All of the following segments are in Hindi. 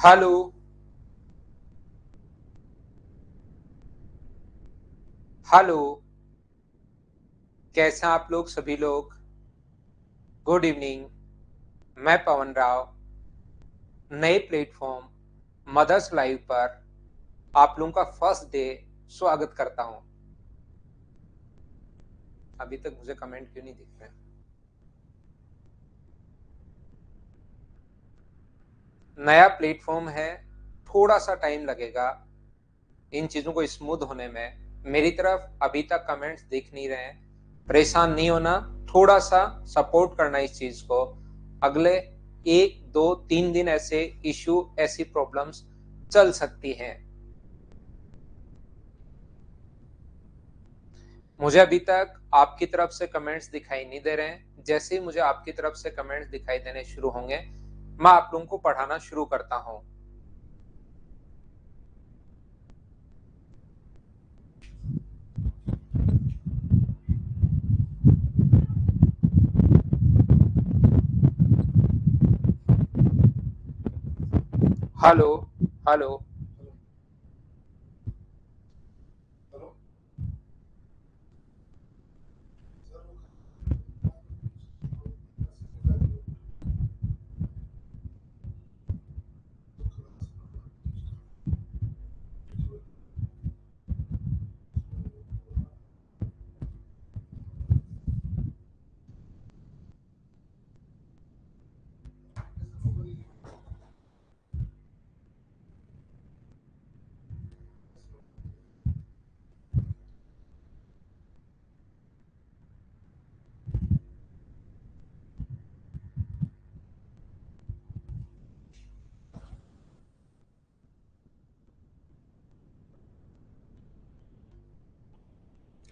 हेलो। हेलो। कैसे हैं आप लोग सभी लोग? Good evening. मैं पवन राव नए प्लेटफॉर्म मदर्स लाइव पर आप लोगों का फर्स्ट डे स्वागत करता हूं। अभी तक मुझे कमेंट क्यों नहीं दिख रहे? नया प्लेटफॉर्म है, थोड़ा सा टाइम लगेगा इन चीजों को स्मूथ होने में। मेरी तरफ अभी तक कमेंट्स दिख नहीं रहे हैं। परेशान नहीं होना, थोड़ा सा सपोर्ट करना इस चीज को। अगले 1 2 3 दिन ऐसे इशू, ऐसी प्रॉब्लम्स चल सकती हैं। मुझे अभी तक आपकी तरफ से कमेंट्स दिखाई नहीं दे रहे हैं। जैसे ही मुझे आपकी तरफ से कमेंट्स दिखाई देने शुरू होंगे, मैं आप लोगों को पढ़ाना शुरू करता हूं। हेलो। हेलो।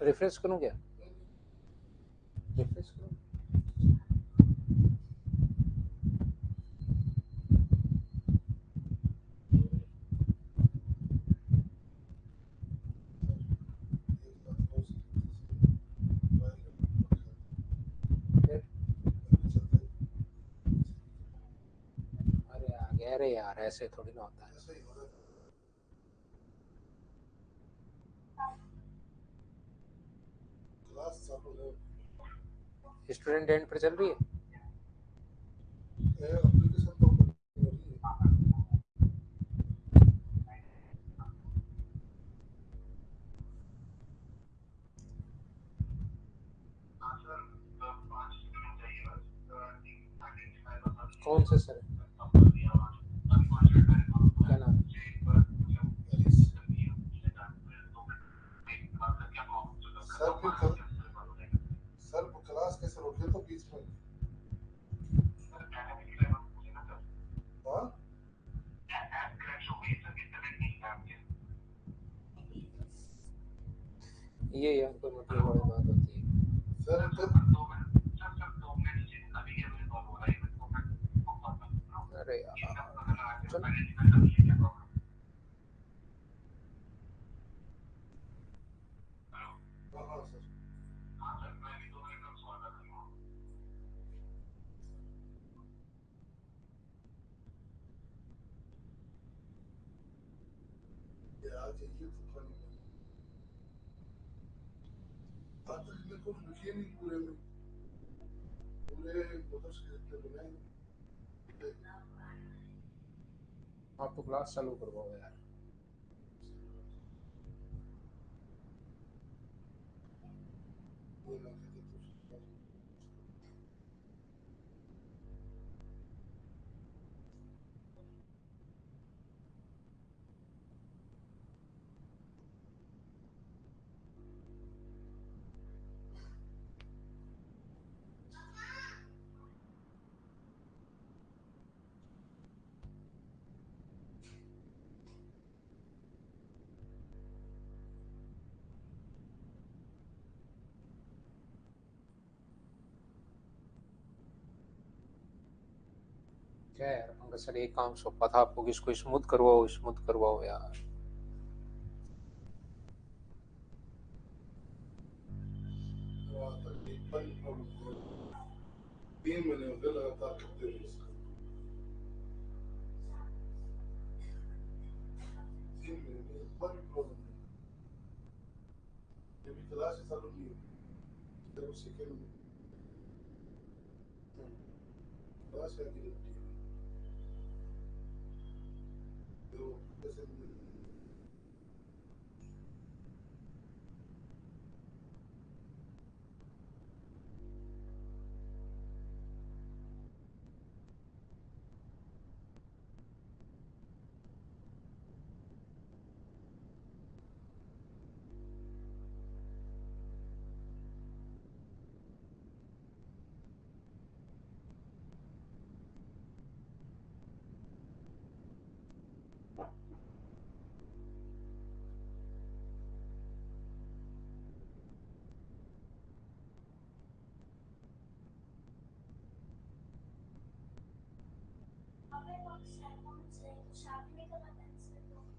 रिफ्रेश करूं क्या? रिफ्रेश करूं? फिर? अरे आ गया। अरे यार, ऐसे थोड़ी ना होता है। स्टूडेंट एंड पर चल रही है। कौन से सर? क्या नाम है? ये यार कोई मतलब बड़ी बात होती है। अरे यार चलो। आप तो क्लास चालू करवाओ यार। क्या यार पंकज सर, एक काम सौंपा था आपको कि इसको स्मूथ करवाओ, स्मूथ करवाओ यार। कोई भी प्रॉब्लम नहीं, ये भी क्लास चालू नहीं होगी, जब सेकेंड क्लास है कि तो जैसे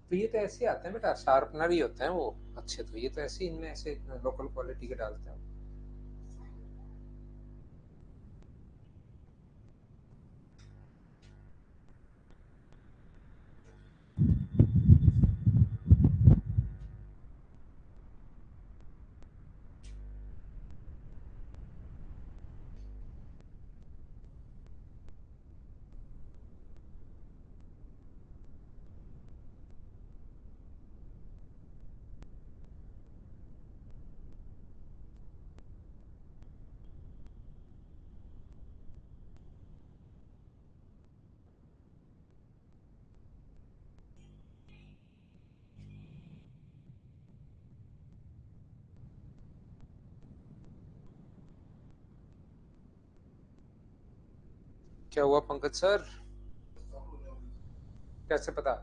तो ये तो ऐसे आते हैं बेटा, शार्पनर ही होते हैं वो अच्छे, तो ये तो ऐसे इनमें ऐसे लोकल क्वालिटी के डालते हैं। क्या हुआ पंकज सर, कैसे पता?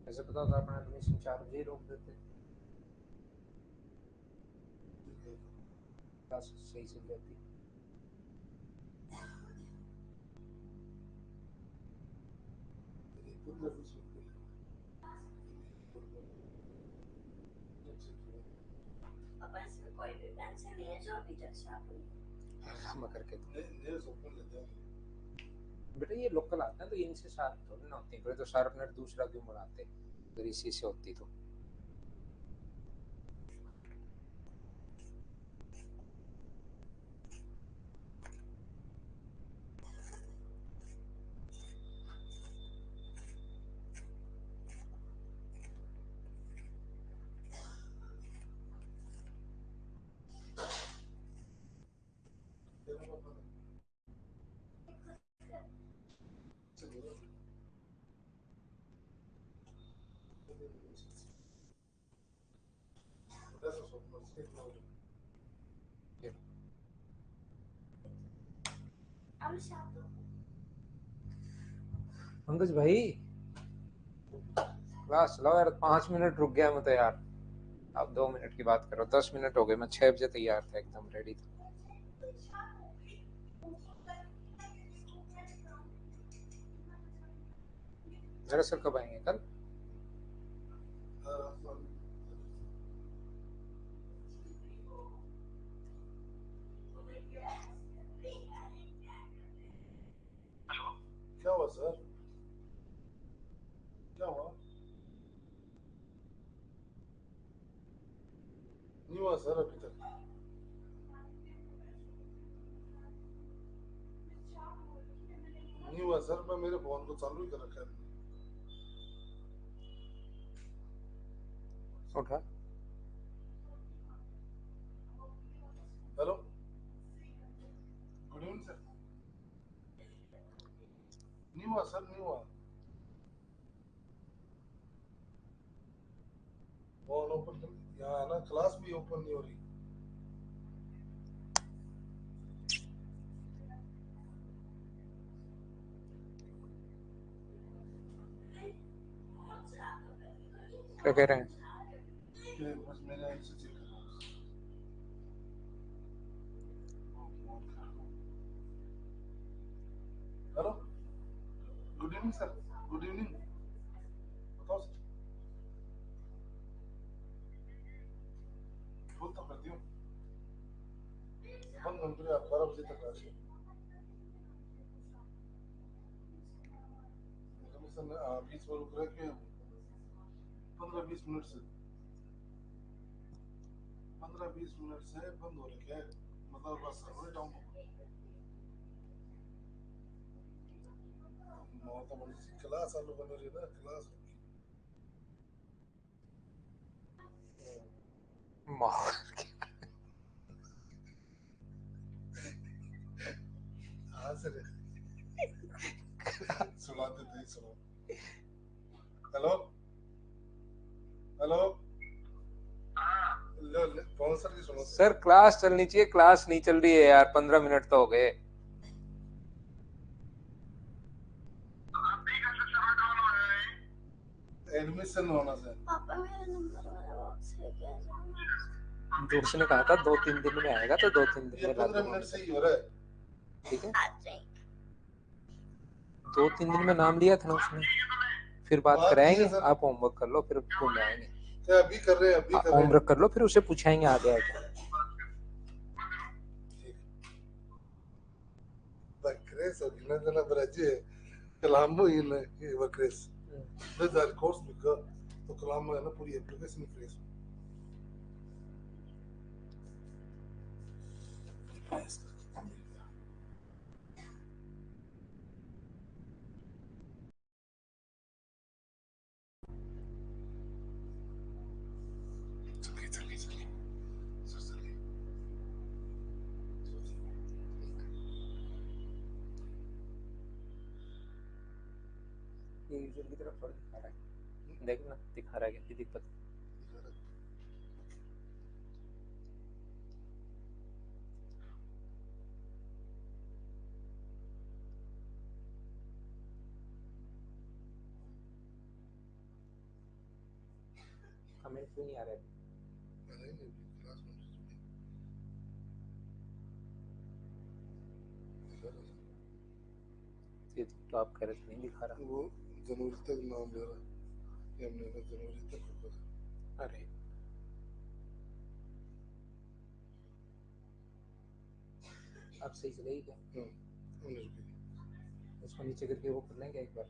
कैसे पता होता, अपना एडमिशन चार्ज ही रोक देते, क्लास सही चल जाती। मैं करके बेटा ये लोकल आते हैं तो इनसे शार्प थोड़ी ना होती है, तो शार्पनर दूसरा क्यों बनाते अगर इसी से होती तो। पंकज भाई क्लास चलाओ यार, 5 मिनट रुक गया मैं तो यार। आप 2 मिनट की बात करो, 10 मिनट हो गए, मैं 6 बजे तैयार था, एकदम रेडी था। जरा सर कब आएंगे कल? क्या हुआ सर, क्या हुआ? नहीं हुआ सर अभी तक, नहीं हुआ सर, मैं मेरे फोन को चालू ही कर रखा है। उठा। Hello, good evening sir. नहीं नहीं हुआ सर, नहीं हुआ। फोन ओपन कर, यहाँ ना क्लास भी ओपन नहीं हो रही। क्या कह रहे हैं? बस मैंने ऐसे चेक करा। Hello, good evening sir, good evening. बताओ सर, फोन तो कर दियो, बंद कर आप 12 बजे तक आ जाइए। सर 20 मिनट रुक रहे कि 15-20 मिनट से 15-20 मिनट से बंद हो रखे है, मतलब बस सर्वर डाउन हो गया। क्लास चालू बन रही है ना, क्लास माहौल सर सुनाते थे, सुनो। हेलो हेलो, बाउंसर की सुनो सर, क्लास चलनी चाहिए, क्लास नहीं चल रही है यार, 15 मिनट तो हो गए। एडमिशन होना सर। पापा मेरा नंबर वाला बॉक्स लेके आ जाना। जोश ने कहा था 2-3 दिन में आएगा, तो 2-3 दिन ये में ला 15 मिनट से ही हो रहा है। ठीक है, आ जाएंगे। 2-3 दिन में नाम लिया था ना उसने, फिर बात बात कराएंगे। की है सर। आप होमवर्क कर लो, फिर घूम आएंगे। क्या अभी कर रहे हैं, अभी कर रहे हैं। होमवर्क कर लो, फिर उसे पूछाएंगे आ गया क्या। Bakres original Brazil, कलामो इन बकरेस दस कोर्स में का तो कलामो है ना पूरी एप्लीकेशन फ्रेश। ये यूजुअल की तरफ थोड़ा दिखा रहा है, देखना दिखा रहा है क्या दिक्कत। कमेंट क्यों नहीं आ रहे? ये तो आप कह रहे थे नहीं दिखा रहा। वो जनवरी तक नाम ले रहा है, ये हमने जनवरी तक होगा। अरे अब सही चलेगी क्या? इसको नीचे करके वो कर लेंगे एक बार।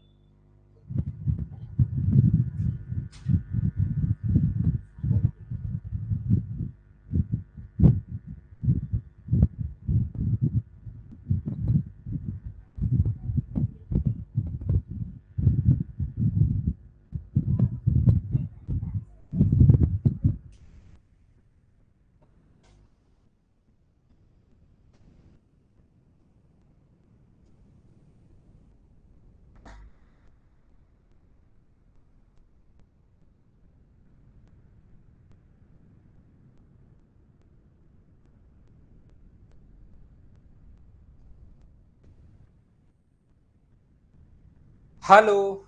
Hello,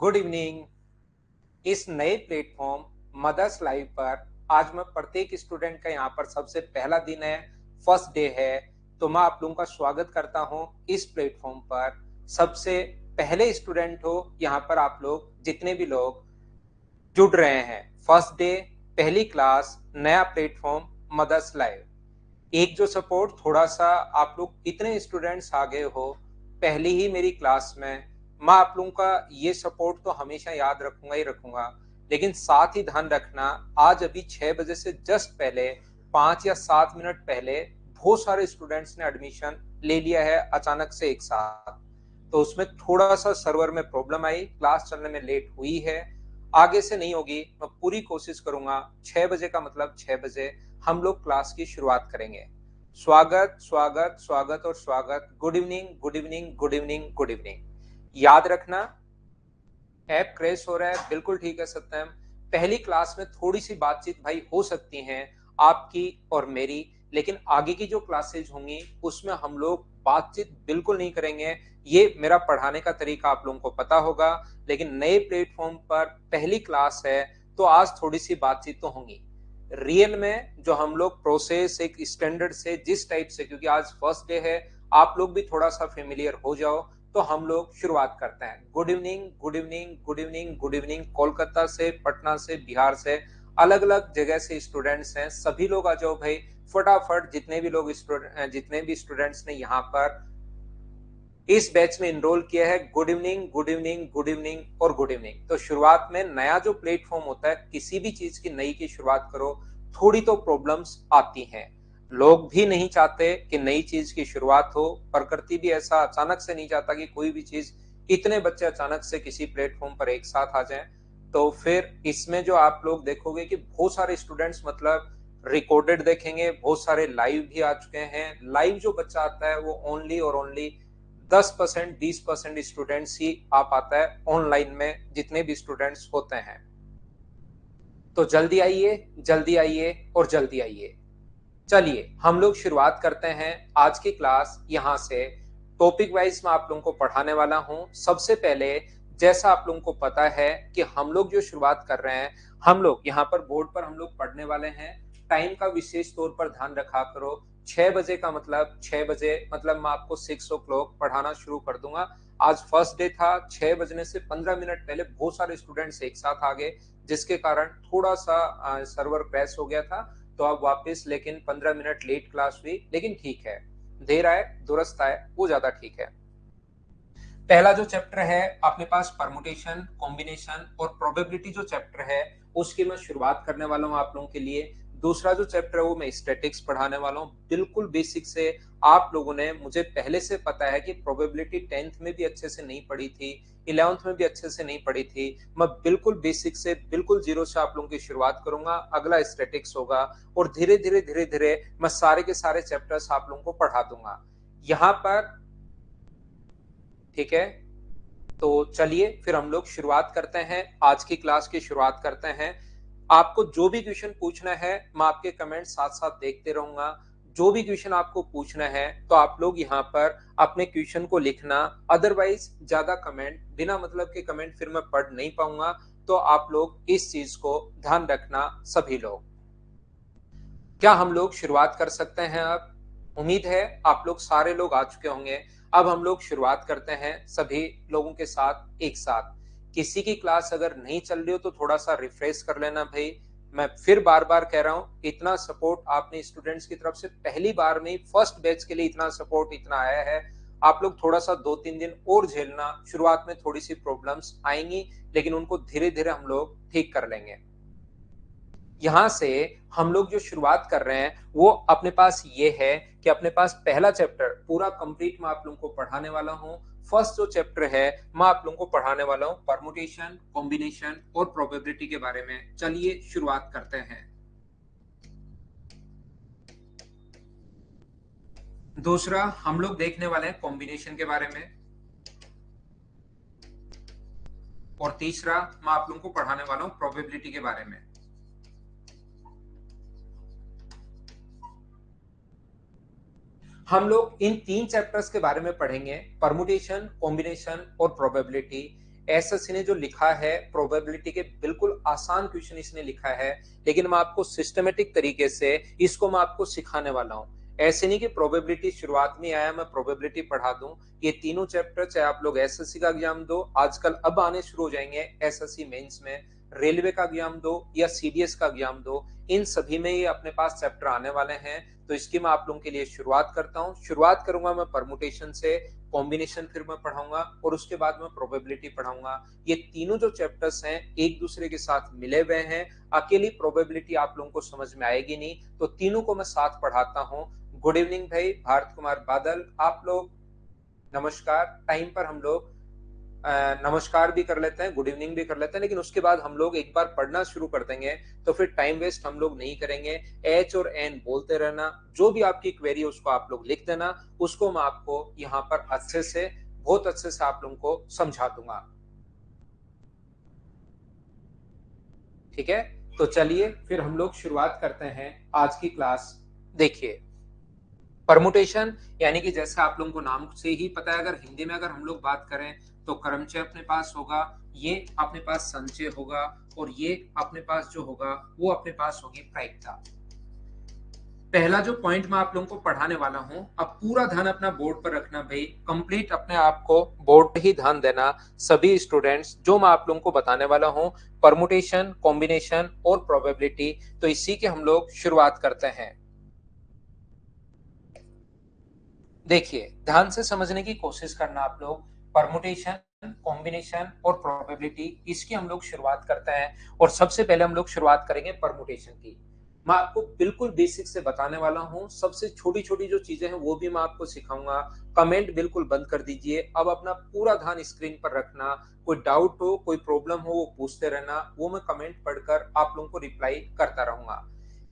good evening. इस नए प्लेटफॉर्म मदर्स लाइव पर आज मैं प्रत्येक स्टूडेंट का यहाँ पर सबसे पहला दिन है, फर्स्ट डे है, तो मैं आप लोगों का स्वागत करता हूँ इस प्लेटफॉर्म पर। सबसे पहले स्टूडेंट हो यहाँ पर आप लोग, जितने भी लोग जुड़ रहे हैं। फर्स्ट डे, पहली क्लास, नया प्लेटफॉर्म मदर्स लाइव। एक जो सपोर्ट थोड़ा सा, आप लोग इतने स्टूडेंट्स आ गए हो पहली ही मेरी क्लास में, मैं आप लोगों का ये सपोर्ट तो हमेशा याद रखूंगा ही रखूंगा। लेकिन साथ ही ध्यान रखना, आज अभी 6 बजे से जस्ट पहले 5 या 7 मिनट पहले बहुत सारे स्टूडेंट्स ने एडमिशन ले लिया है अचानक से एक साथ। तो उसमें थोड़ा सा सर्वर में प्रॉब्लम आई, क्लास चलने में लेट हुई है। आगे से नहीं होगी, मैं पूरी कोशिश करूंगा। 6 बजे का मतलब 6 बजे हम लोग क्लास की शुरुआत करेंगे। स्वागत स्वागत स्वागत और स्वागत। Good evening, good evening, good evening, good evening. याद रखना, ऐप क्रैश हो रहा है, बिल्कुल ठीक है सत्यम। पहली क्लास में थोड़ी सी बातचीत भाई हो सकती है आपकी और मेरी, लेकिन आगे की जो क्लासेज होंगी उसमें हम लोग बातचीत बिल्कुल नहीं करेंगे। ये मेरा पढ़ाने का तरीका आप लोगों को पता होगा, लेकिन नए प्लेटफॉर्म पर पहली क्लास है तो आज थोड़ी सी बातचीत तो होंगी। रियल में जो हम लोग प्रोसेस एक स्टैंडर्ड से जिस टाइप से, क्योंकि आज फर्स्ट डे है, आप लोग भी थोड़ा सा फेमिलियर हो जाओ, तो हम लोग शुरुआत करते हैं। Good evening, good evening, good evening, good evening. Kolkata से, पटना से, बिहार से, अलग अलग जगह से स्टूडेंट्स हैं, सभी लोग आ जाओ भाई फटाफट। जितने भी स्टूडेंट्स ने यहाँ पर इस बैच में इनरोल किया है, good evening, good evening, good evening और गुड इवनिंग। तो शुरुआत में नया जो प्लेटफॉर्म होता है, किसी भी चीज की नई की शुरुआत करो, थोड़ी तो प्रॉब्लम्स आती हैं। लोग भी नहीं चाहते कि नई चीज की शुरुआत हो, प्रकृति भी ऐसा अचानक से नहीं चाहता कि कोई भी चीज, इतने बच्चे अचानक से किसी प्लेटफॉर्म पर एक साथ आ जाएं। तो फिर इसमें जो आप लोग देखोगे कि बहुत सारे स्टूडेंट्स मतलब रिकॉर्डेड देखेंगे, बहुत सारे लाइव भी आ चुके हैं। लाइव जो बच्चा आता है वो ओनली और ओनली 10%, 20% स्टूडेंट्स ही आ पाता है ऑनलाइन में, जितने भी स्टूडेंट्स होते हैं। तो जल्दी आइए, जल्दी आइए और जल्दी आइए। चलिए हम लोग शुरुआत करते हैं आज की क्लास। यहां से टॉपिक वाइज मैं आप लोगों को पढ़ाने वाला हूं। सबसे पहले, जैसा आप लोगों को पता है कि हम लोग जो शुरुआत कर रहे हैं, हम लोग यहाँ पर बोर्ड पर हम लोग पढ़ने वाले हैं। टाइम का विशेष तौर पर ध्यान रखा करो। 6 बजे का मतलब 6 बजे, मतलब मैं आपको 6 o'clock पढ़ाना शुरू कर दूंगा। आज फर्स्ट डे था, 6 बजने से 15 मिनट पहले बहुत सारे स्टूडेंट्स एक साथ आ गए, जिसके कारण थोड़ा सा सर्वर क्रैश हो गया था। तो अब वापस लेकिन 15 मिनट लेट क्लास हुई, लेकिन ठीक है, देर आए दुरुस्त आए, वो ज्यादा ठीक है। पहला जो चैप्टर है अपने पास परमुटेशन, कॉम्बिनेशन और प्रोबेबिलिटी जो चैप्टर है, उसकी मैं शुरुआत करने वाला हूं आप लोगों के लिए। दूसरा जो चैप्टर है वो मैं स्टैटिक्स पढ़ाने वाला हूं, बिल्कुल बेसिक से। आप लोगों ने, मुझे पहले से पता है कि प्रोबेबिलिटी 10th में भी अच्छे से नहीं पढ़ी थी, 11th में भी अच्छे से नहीं पढ़ी थी। मैं बिल्कुल बेसिक से, बिल्कुल जीरो से आप लोगों की शुरुआत करूंगा। अगला स्टैटिक्स होगा और धीरे धीरे धीरे धीरे मैं सारे के सारे चैप्टर्स आप लोगों को पढ़ा दूंगा यहाँ पर, ठीक है। तो चलिए फिर हम लोग शुरुआत करते हैं, आज की क्लास की शुरुआत करते हैं। आपको जो भी क्वेश्चन पूछना है, मैं आपके कमेंट साथ साथ देखते रहूंगा। जो भी क्वेश्चन आपको पूछना है तो आप लोग यहाँ पर अपने क्वेश्चन को लिखना। अदरवाइज ज्यादा कमेंट, बिना मतलब के कमेंट फिर मैं पढ़ नहीं पाऊंगा, तो आप लोग इस चीज को ध्यान रखना सभी लोग। क्या हम लोग शुरुआत कर सकते हैं अब? उम्मीद है आप लोग सारे लोग आ चुके होंगे। अब हम लोग शुरुआत करते हैं सभी लोगों के साथ एक साथ। किसी की क्लास अगर नहीं चल रही हो तो थोड़ा सा रिफ्रेश कर लेना भाई। मैं फिर बार बार कह रहा हूं, इतना सपोर्ट आपने स्टूडेंट्स की तरफ से पहली बार में, फर्स्ट बैच के लिए इतना सपोर्ट इतना आया है। आप लोग थोड़ा सा 2-3 दिन और झेलना। शुरुआत में थोड़ी सी प्रॉब्लम्स आएंगी, लेकिन उनको धीरे धीरे हम लोग ठीक कर लेंगे। यहां से हम लोग जो शुरुआत कर रहे हैं वो अपने पास ये है कि अपने पास पहला चैप्टर पूरा कंप्लीट मैं आप लोगों को पढ़ाने वाला हूं। फर्स्ट जो चैप्टर है मैं आप लोगों को पढ़ाने वाला हूं परमुटेशन, कॉम्बिनेशन और प्रोबेबिलिटी के बारे में। चलिए शुरुआत करते हैं। दूसरा हम लोग देखने वाले हैं कॉम्बिनेशन के बारे में, और तीसरा मैं आप लोगों को पढ़ाने वाला हूं प्रोबेबिलिटी के बारे में। हम लोग इन 3 चैप्टर्स के बारे में पढ़ेंगे, परमुटेशन, कॉम्बिनेशन और प्रोबेबिलिटी। एसएससी ने जो लिखा है प्रोबेबिलिटी के बिल्कुल आसान क्वेश्चन इसने लिखा है, लेकिन मैं आपको सिस्टमेटिक तरीके से इसको मैं आपको सिखाने वाला हूं। ऐसे नहीं कि प्रोबेबिलिटी शुरुआत में आया मैं प्रोबेबिलिटी पढ़ा दूं। ये तीनों चैप्टर चाहे आप लोग एसएससी का एग्जाम दो, आजकल अब आने शुरू हो जाएंगे एसएससी मेंस में, रेलवे का एग्जाम दो या सीडीएस का एग्जाम दो, इन सभी में ये अपने पास चैप्टर आने वाले हैं। तो इसकी मैं आप लोगों के लिए शुरुआत करता हूं। शुरुआत करूंगा मैं परमुटेशन से, कॉम्बिनेशन फिर मैं पढ़ाऊंगा और उसके बाद मैं प्रोबेबिलिटी पढ़ाऊंगा। ये तीनों जो चैप्टर्स हैं एक दूसरे के साथ मिले हुए हैं। अकेली प्रोबेबिलिटी आप लोगों को समझ में आएगी नहीं, तो तीनों को मैं साथ पढ़ाता हूं। गुड इवनिंग भाई भारत कुमार बादल, आप लोग नमस्कार। टाइम पर हम लोग नमस्कार भी कर लेते हैं, गुड इवनिंग भी कर लेते हैं, लेकिन उसके बाद हम लोग एक बार पढ़ना शुरू कर देंगे, तो फिर टाइम वेस्ट हम लोग नहीं करेंगे। एच और एन बोलते रहना। जो भी आपकी क्वेरी है उसको आप लोग लिख देना, उसको मैं आपको यहाँ पर अच्छे से बहुत अच्छे से आप लोगों को समझा दूंगा। ठीक है, तो चलिए फिर हम लोग शुरुआत करते हैं आज की क्लास। देखिए, परमुटेशन यानी कि जैसे आप लोगों को नाम से ही पता है, अगर हिंदी में अगर हम लोग बात करें तो क्रमचय अपने पास होगा, ये अपने पास संचय होगा, और ये अपने पास जो होगा वो अपने पास होगी प्रायिकता। पहला जो पॉइंट मैं आप लोगों को पढ़ाने वाला हूं, अब पूरा ध्यान अपना बोर्ड पर रखना भाई, कंप्लीट अपने आप को बोर्ड पर ही ध्यान देना सभी स्टूडेंट्स। जो मैं आप लोगों को बताने वाला हूं, परमुटेशन, कॉम्बिनेशन और प्रोबेबिलिटी, तो इसी के हम लोग शुरुआत करते हैं। देखिए, ध्यान से समझने की कोशिश करना आप लोग। परमुटेशन, कॉम्बिनेशन और प्रोबेबिलिटी, इसकी हम लोग शुरुआत करते हैं। और सबसे पहले हम लोग शुरुआत करेंगे परमुटेशन की। मैं आपको बिल्कुल बेसिक से बताने वाला हूं, सबसे छोटी छोटी जो चीजें हैं वो भी मैं आपको सिखाऊंगा। कमेंट बिल्कुल बंद कर दीजिए, अब अपना पूरा ध्यान स्क्रीन पर रखना। कोई डाउट हो, कोई प्रॉब्लम हो, वो पूछते रहना, वो मैं कमेंट पढ़कर आप लोगों को रिप्लाई करता रहूंगा।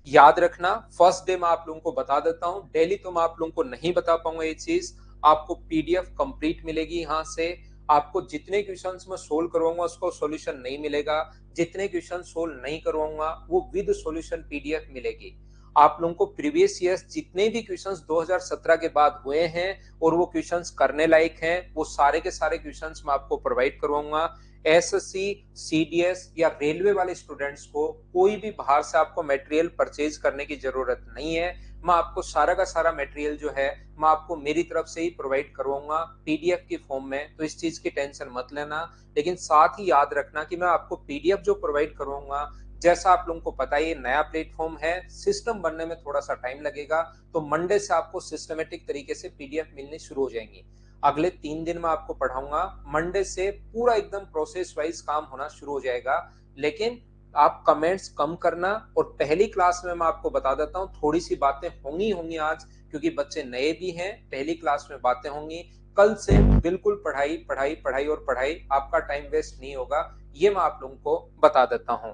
याद रखना, फर्स्ट डे मैं आप लोगों को बता देता हूं, डेली तो मैं आप लोगों को नहीं बता पाऊंगा ये चीज। आपको पीडीएफ कंप्लीट मिलेगी यहाँ से। आपको जितने क्वेश्चंस मैं सोल्व करवाऊंगा उसको सॉल्यूशन नहीं मिलेगा, जितने क्वेश्चन सोल्व नहीं करवाऊंगा वो विद सॉल्यूशन पीडीएफ मिलेगी। आप लोगों को प्रीवियस ईयर्स जितने भी क्वेश्चंस 2017 के बाद हुए हैं और वो क्वेश्चंस करने लायक हैं, वो सारे के सारे क्वेश्चंस मैं आपको प्रोवाइड करवाऊंगा। एसएससी, सीडीएस या रेलवे वाले स्टूडेंट्स को कोई भी बाहर से आपको मटेरियल परचेज करने की जरूरत नहीं है। मैं आपको सारा का सारा मटेरियल जो है मैं आपको मेरी तरफ से ही प्रोवाइड करवाऊंगा पीडीएफ की फॉर्म में, तो इस चीज की टेंशन मत लेना। लेकिन साथ ही याद रखना कि मैं आपको पीडीएफ जो प्रोवाइड करवाऊंगा, जैसा आप लोगों को पता है ये नया प्लेटफॉर्म है, सिस्टम बनने में थोड़ा सा टाइम लगेगा, तो मंडे से आपको सिस्टमेटिक तरीके से पीडीएफ मिलनी शुरू हो जाएंगी। अगले 3 दिन में आपको पढ़ाऊंगा, मंडे से पूरा एकदम प्रोसेस वाइज काम होना शुरू हो जाएगा। लेकिन आप कमेंट्स कम करना, और पहली क्लास में मैं आपको बता देता हूं थोड़ी सी बातें होंगी आज, क्योंकि बच्चे नए भी हैं, पहली क्लास में बातें होंगी। कल से बिल्कुल पढ़ाई पढ़ाई पढ़ाई और पढ़ाई, आपका टाइम वेस्ट नहीं होगा, ये मैं आप लोगों को बता देता हूं।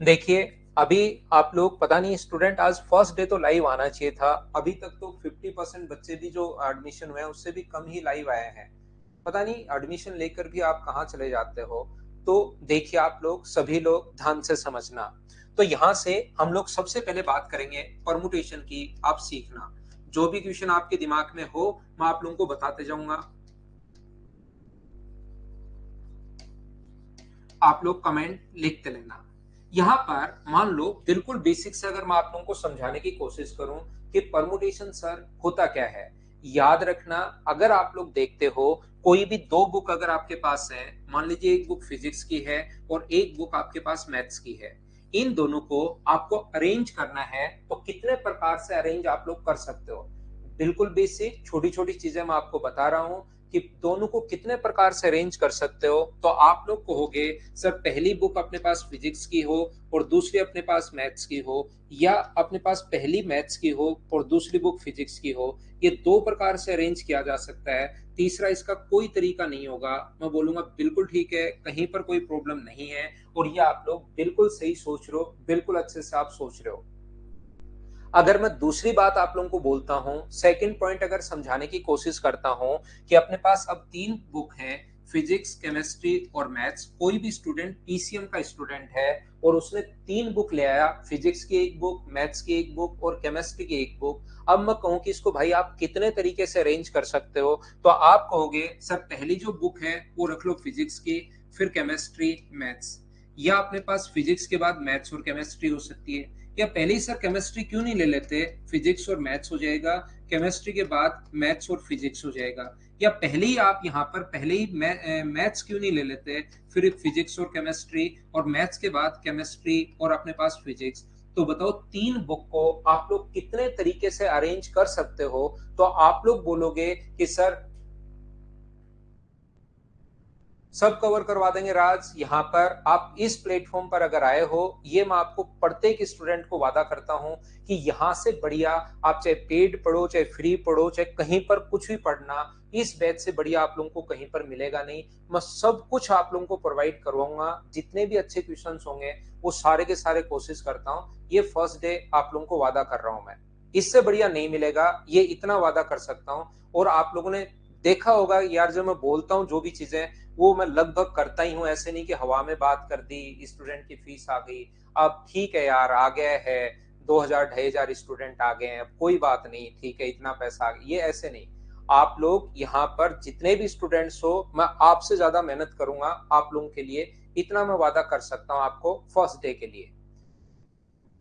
देखिए, अभी आप लोग पता नहीं, स्टूडेंट आज फर्स्ट डे तो लाइव आना चाहिए था, अभी तक तो 50% बच्चे भी जो एडमिशन हुए हैं उससे भी कम ही लाइव आए हैं। पता नहीं एडमिशन लेकर भी आप कहाँ चले जाते हो। तो देखिए, आप लोग सभी लोग ध्यान से समझना। तो यहां से हम लोग सबसे पहले बात करेंगे परमुटेशन की, आप सीखना। जो भी क्वेश्चन आपके दिमाग में हो मैं आप लोगों को बताते जाऊंगा, आप लोग कमेंट लिखते लेना। यहाँ पर मान लो बिल्कुल बेसिक से अगर मैं आप लोगों को समझाने की कोशिश करूं कि परमुटेशन सर होता क्या है, याद रखना। अगर आप लोग देखते हो, कोई भी दो बुक अगर आपके पास है, मान लीजिए एक बुक फिजिक्स की है और एक बुक आपके पास मैथ्स की है, इन दोनों को आपको अरेंज करना है, तो कितने प्रकार से अरेंज आप लोग कर सकते हो। बिल्कुल बेसिक छोटी छोटी चीजें मैं आपको बता रहा हूं कि दोनों को कितने प्रकार से अरेंज कर सकते हो। तो आप लोग कहोगे सर पहली बुक अपने पास फिजिक्स की हो और दूसरी अपने पास मैथ्स की हो, या अपने पास पहली मैथ्स की हो और दूसरी बुक फिजिक्स की हो, ये दो प्रकार से अरेंज किया जा सकता है, तीसरा इसका कोई तरीका नहीं होगा। मैं बोलूंगा बिल्कुल ठीक है, कहीं पर कोई प्रॉब्लम नहीं है, और ये आप लोग बिल्कुल सही सोच रहे हो, बिल्कुल अच्छे से आप सोच रहे हो। अगर मैं दूसरी बात आप लोगों को बोलता हूं, सेकंड पॉइंट अगर समझाने की कोशिश करता हूं कि अपने पास अब 3 बुक हैं, फिजिक्स, केमिस्ट्री और मैथ्स। कोई भी स्टूडेंट पीसीएम का स्टूडेंट है और उसने 3 बुक ले आया, फिजिक्स की एक बुक, मैथ्स की एक बुक और केमिस्ट्री की एक बुक। अब मैं कहूं कि इसको भाई आप कितने तरीके से अरेंज कर सकते हो, तो आप कहोगे सर पहली जो बुक है वो रख लो फिजिक्स की, फिर केमिस्ट्री, मैथ्स, या अपने पास फिजिक्स के बाद मैथ्स और केमिस्ट्री हो सकती है, या पहले ही सर केमिस्ट्री क्यों नहीं ले लेते, फिजिक्स और मैथ्स हो जाएगा, केमिस्ट्री के बाद मैथ्स और फिजिक्स हो जाएगा, या पहले ही आप यहाँ पर पहले ही मैथ्स क्यों नहीं ले लेते, फिर फिजिक्स और केमिस्ट्री, और मैथ्स के बाद केमिस्ट्री और अपने पास फिजिक्स। तो बताओ 3 बुक को आप लोग कितने तरीके से अरेंज कर सकते हो। तो आप लोग बोलोगे कि सर सब कवर करवा देंगे राज। यहाँ पर आप इस प्लेटफॉर्म पर अगर आए हो, ये मैं आपको प्रत्येक स्टूडेंट को वादा करता हूं कि यहाँ से बढ़िया आप चाहे पेड पढ़ो, चाहे फ्री पढ़ो, चाहे कहीं पर कुछ भी पढ़ना, इस बैच से बढ़िया आप लोगों को कहीं पर मिलेगा नहीं। मैं सब कुछ आप लोगों को प्रोवाइड करवाऊंगा, जितने भी अच्छे क्वेश्चन होंगे वो सारे के सारे कोशिश करता हूँ। ये फर्स्ट डे आप लोगों को वादा कर रहा हूं मैं, इससे बढ़िया नहीं मिलेगा, ये इतना वादा कर सकता हूँ। और आप लोगों ने देखा होगा यार, जब मैं बोलता हूँ जो भी चीजें वो मैं लगभग करता ही हूँ, ऐसे नहीं कि हवा में बात कर दी, स्टूडेंट की फीस आ गई, अब ठीक है यार आ गया है, 2000 2500 स्टूडेंट आ गए हैं, अब कोई बात नहीं, ठीक है इतना पैसा आ गया, ये ऐसे नहीं। आप लोग यहाँ पर जितने भी स्टूडेंट्स हो, मैं आपसे ज्यादा मेहनत करूंगा आप लोगों के लिए, इतना मैं वादा कर सकता हूँ आपको फर्स्ट डे के लिए।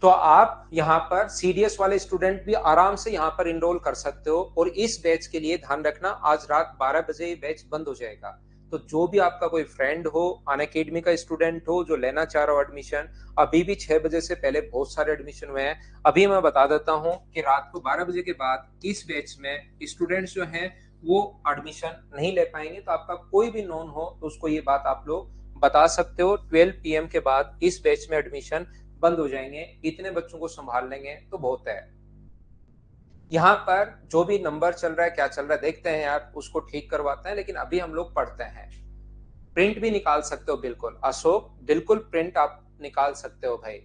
तो आप यहाँ पर सीडीएस वाले स्टूडेंट भी आराम से यहाँ पर इनरोल कर सकते हो, और इस बैच के लिए ध्यान रखना आज रात 12 बजे ये बैच बंद हो जाएगा। तो जो भी आपका कोई फ्रेंड हो, अनअकैडमी का स्टूडेंट हो जो लेना चाह रहा हो एडमिशन, अभी भी 6 बजे से पहले बहुत सारे एडमिशन हुए हैं। अभी मैं बता देता हूँ कि रात को 12 बजे के बाद इस बैच में स्टूडेंट्स जो हैं वो एडमिशन नहीं ले पाएंगे। तो आपका कोई भी नोन हो तो उसको ये बात आप लोग बता सकते हो, 12 PM के बाद इस बैच में एडमिशन बंद हो जाएंगे, इतने बच्चों को संभाल लेंगे तो बहुत है। यहाँ पर जो भी नंबर चल रहा है, क्या चल रहा है देखते हैं यार, उसको ठीक करवाते हैं, लेकिन अभी हम लोग पढ़ते हैं। प्रिंट भी निकाल सकते हो, बिल्कुल अशोक, बिल्कुल प्रिंट आप निकाल सकते हो भाई।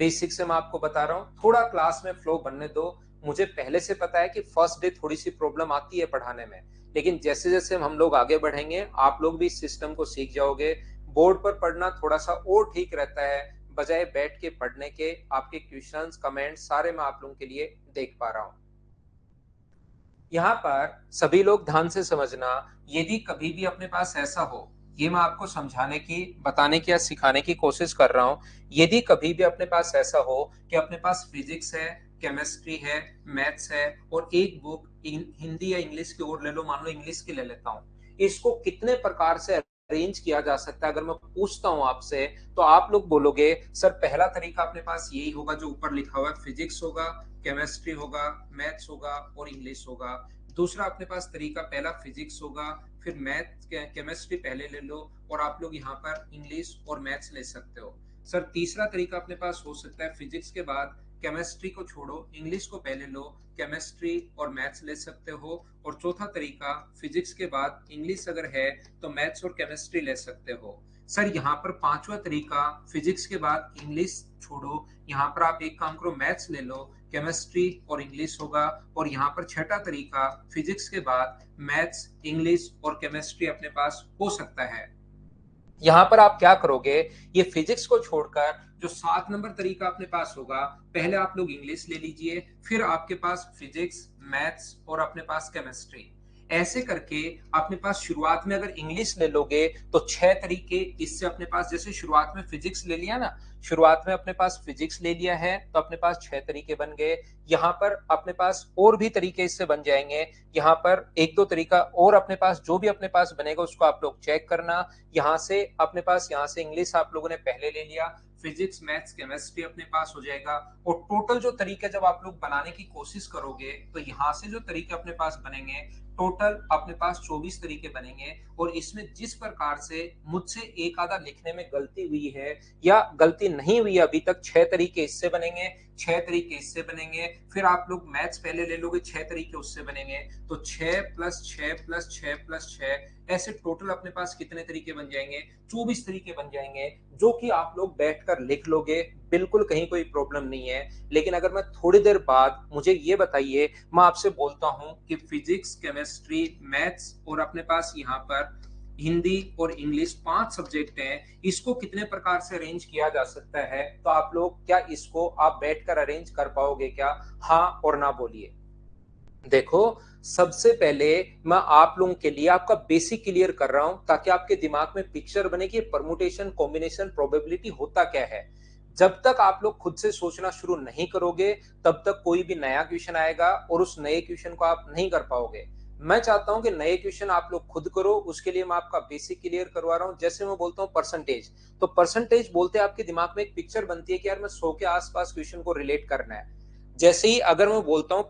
बेसिक से मैं आपको बता रहा हूँ, थोड़ा क्लास में फ्लो बनने दो। मुझे पहले से पता है कि फर्स्ट डे थोड़ी सी प्रॉब्लम आती है पढ़ाने में, लेकिन जैसे जैसे हम लोग आगे बढ़ेंगे आप लोग भी इस सिस्टम को सीख जाओगे। बोर्ड पर पढ़ना थोड़ा सा और ठीक रहता है, बजाय बैठ के पढ़ने के। आपके क्वेश्चंस कमेंट्स सारे मैं आप लोगों के लिए देख पा रहा हूँ। यहाँ पर सभी लोग ध्यान से समझना, यदि कभी भी अपने पास ऐसा हो, ये मैं आपको समझाने की, बताने की या सिखाने की कोशिश कर रहा हूँ, यदि कभी भी अपने पास ऐसा हो कि अपने पास फिजिक्स है, केमिस्ट्री है, मैथ्स है, और एक बुक हिंदी या इंग्लिश की और ले लो, मान लो इंग्लिश की ले लेता हूँ, इसको कितने प्रकार से अरेंज किया जा सकता है, अगर मैं पूछता हूँ आपसे, तो आप लोग बोलोगे सर पहला तरीका अपने पास यही होगा जो ऊपर लिखा हुआ है, फिजिक्स होगा, केमिस्ट्री होगा, मैथ्स होगा और इंग्लिश होगा। दूसरा अपने पास तरीका, पहला फिजिक्स होगा, फिर मैथ केमिस्ट्री पहले ले लो, और आप लोग यहाँ पर इंग्लिश और मैथ्स ले सकते हो। सर तीसरा तरीका अपने पास हो सकता है, फिजिक्स के बाद केमिस्ट्री को छोड़ो, इंग्लिश को पहले लो, केमिस्ट्री और मैथ्स ले सकते हो। और चौथा तरीका, फिजिक्स के बाद इंग्लिश अगर है तो मैथ्स और केमिस्ट्री ले सकते हो। सर यहाँ पर पांचवा तरीका, फिजिक्स के बाद इंग्लिश छोड़ो, यहाँ पर आप एक काम करो, मैथ्स ले लो, केमिस्ट्री और इंग्लिश होगा। और यहाँ पर छठा तरीका, फिजिक्स के बाद मैथ्स, इंग्लिश और केमिस्ट्री अपने पास हो सकता है। यहाँ पर आप क्या करोगे, ये फिजिक्स को छोड़कर जो 7 नंबर तरीका अपने पास होगा, पहले आप लोग इंग्लिश ले लीजिए, फिर आपके पास फिजिक्स, मैथ्स और अपने पास केमिस्ट्री। ऐसे करके अपने पास शुरुआत में अगर इंग्लिश ले लोगे तो 6 तरीके इससे अपने पास, जैसे शुरुआत में फिजिक्स ले लिया ना, शुरुआत में अपने पास फिजिक्स ले लिया है तो अपने पास 6 तरीके बन गए। यहाँ पर अपने पास और भी तरीके इससे बन जाएंगे, यहाँ पर एक दो तरीका और अपने पास, जो भी अपने पास बनेगा उसको आप लोग चेक करना। यहाँ से अपने पास, यहाँ से इंग्लिश आप लोगों ने पहले ले लिया, फिजिक्स मैथ्स केमिस्ट्री अपने पास हो जाएगा। और टोटल जो तरीके जब आप लोग बनाने की कोशिश करोगे तो यहाँ से जो तरीके अपने पास बनेंगे, टोटल अपने पास 24 तरीके बनेंगे। और इसमें जिस प्रकार से मुझसे एक आधा लिखने में गलती हुई है या गलती नहीं हुई अभी तक, 6 तरीके इससे बनेंगे, 6 तरीके इससे बनेंगे, फिर आप लोग मैथ्स पहले ले लोगे, 6 तरीके उससे बनेंगे। तो 6 + 6 + 6 + 6, ऐसे टोटल अपने पास कितने तरीके बन जाएंगे, 24 तरीके बन जाएंगे, जो कि आप लोग बैठकर लिख लोगे, बिल्कुल कहीं कोई प्रॉब्लम नहीं है। लेकिन अगर मैं थोड़ी देर बाद, मुझे ये बताइए, मैं आपसे बोलता हूं कि फिजिक्स, केमिस्ट्री, मैथ्स और अपने पास यहाँ पर हिंदी और इंग्लिश 5 सब्जेक्ट हैं, इसको कितने प्रकार से अरेंज किया जा सकता है, तो आप लोग क्या इसको आप बैठकर अरेंज कर पाओगे क्या? हाँ और ना बोलिए। देखो, सबसे पहले मैं आप लोगों के लिए आपका बेसिक क्लियर कर रहा हूं, ताकि आपके दिमाग में पिक्चर बने कि परमुटेशन, कॉम्बिनेशन, प्रोबेबिलिटी होता क्या है। जब तक आप लोग खुद से सोचना शुरू नहीं करोगे, तब तक कोई भी नया क्वेश्चन आएगा और उस नए क्वेश्चन को आप नहीं कर पाओगे। मैं चाहता हूं कि नए क्वेश्चन आप लोग खुद करो, उसके लिए मैं आपका बेसिक क्लियर करवा रहा हूं। जैसे मैं बोलता हूं परसेंटेज, तो परसेंटेज बोलते आपके दिमाग में एक पिक्चर बनती है कि यार मैं 100 के आसपास क्वेश्चन को रिलेट करना है। जैसे ही अगर मैं बोलता हूँ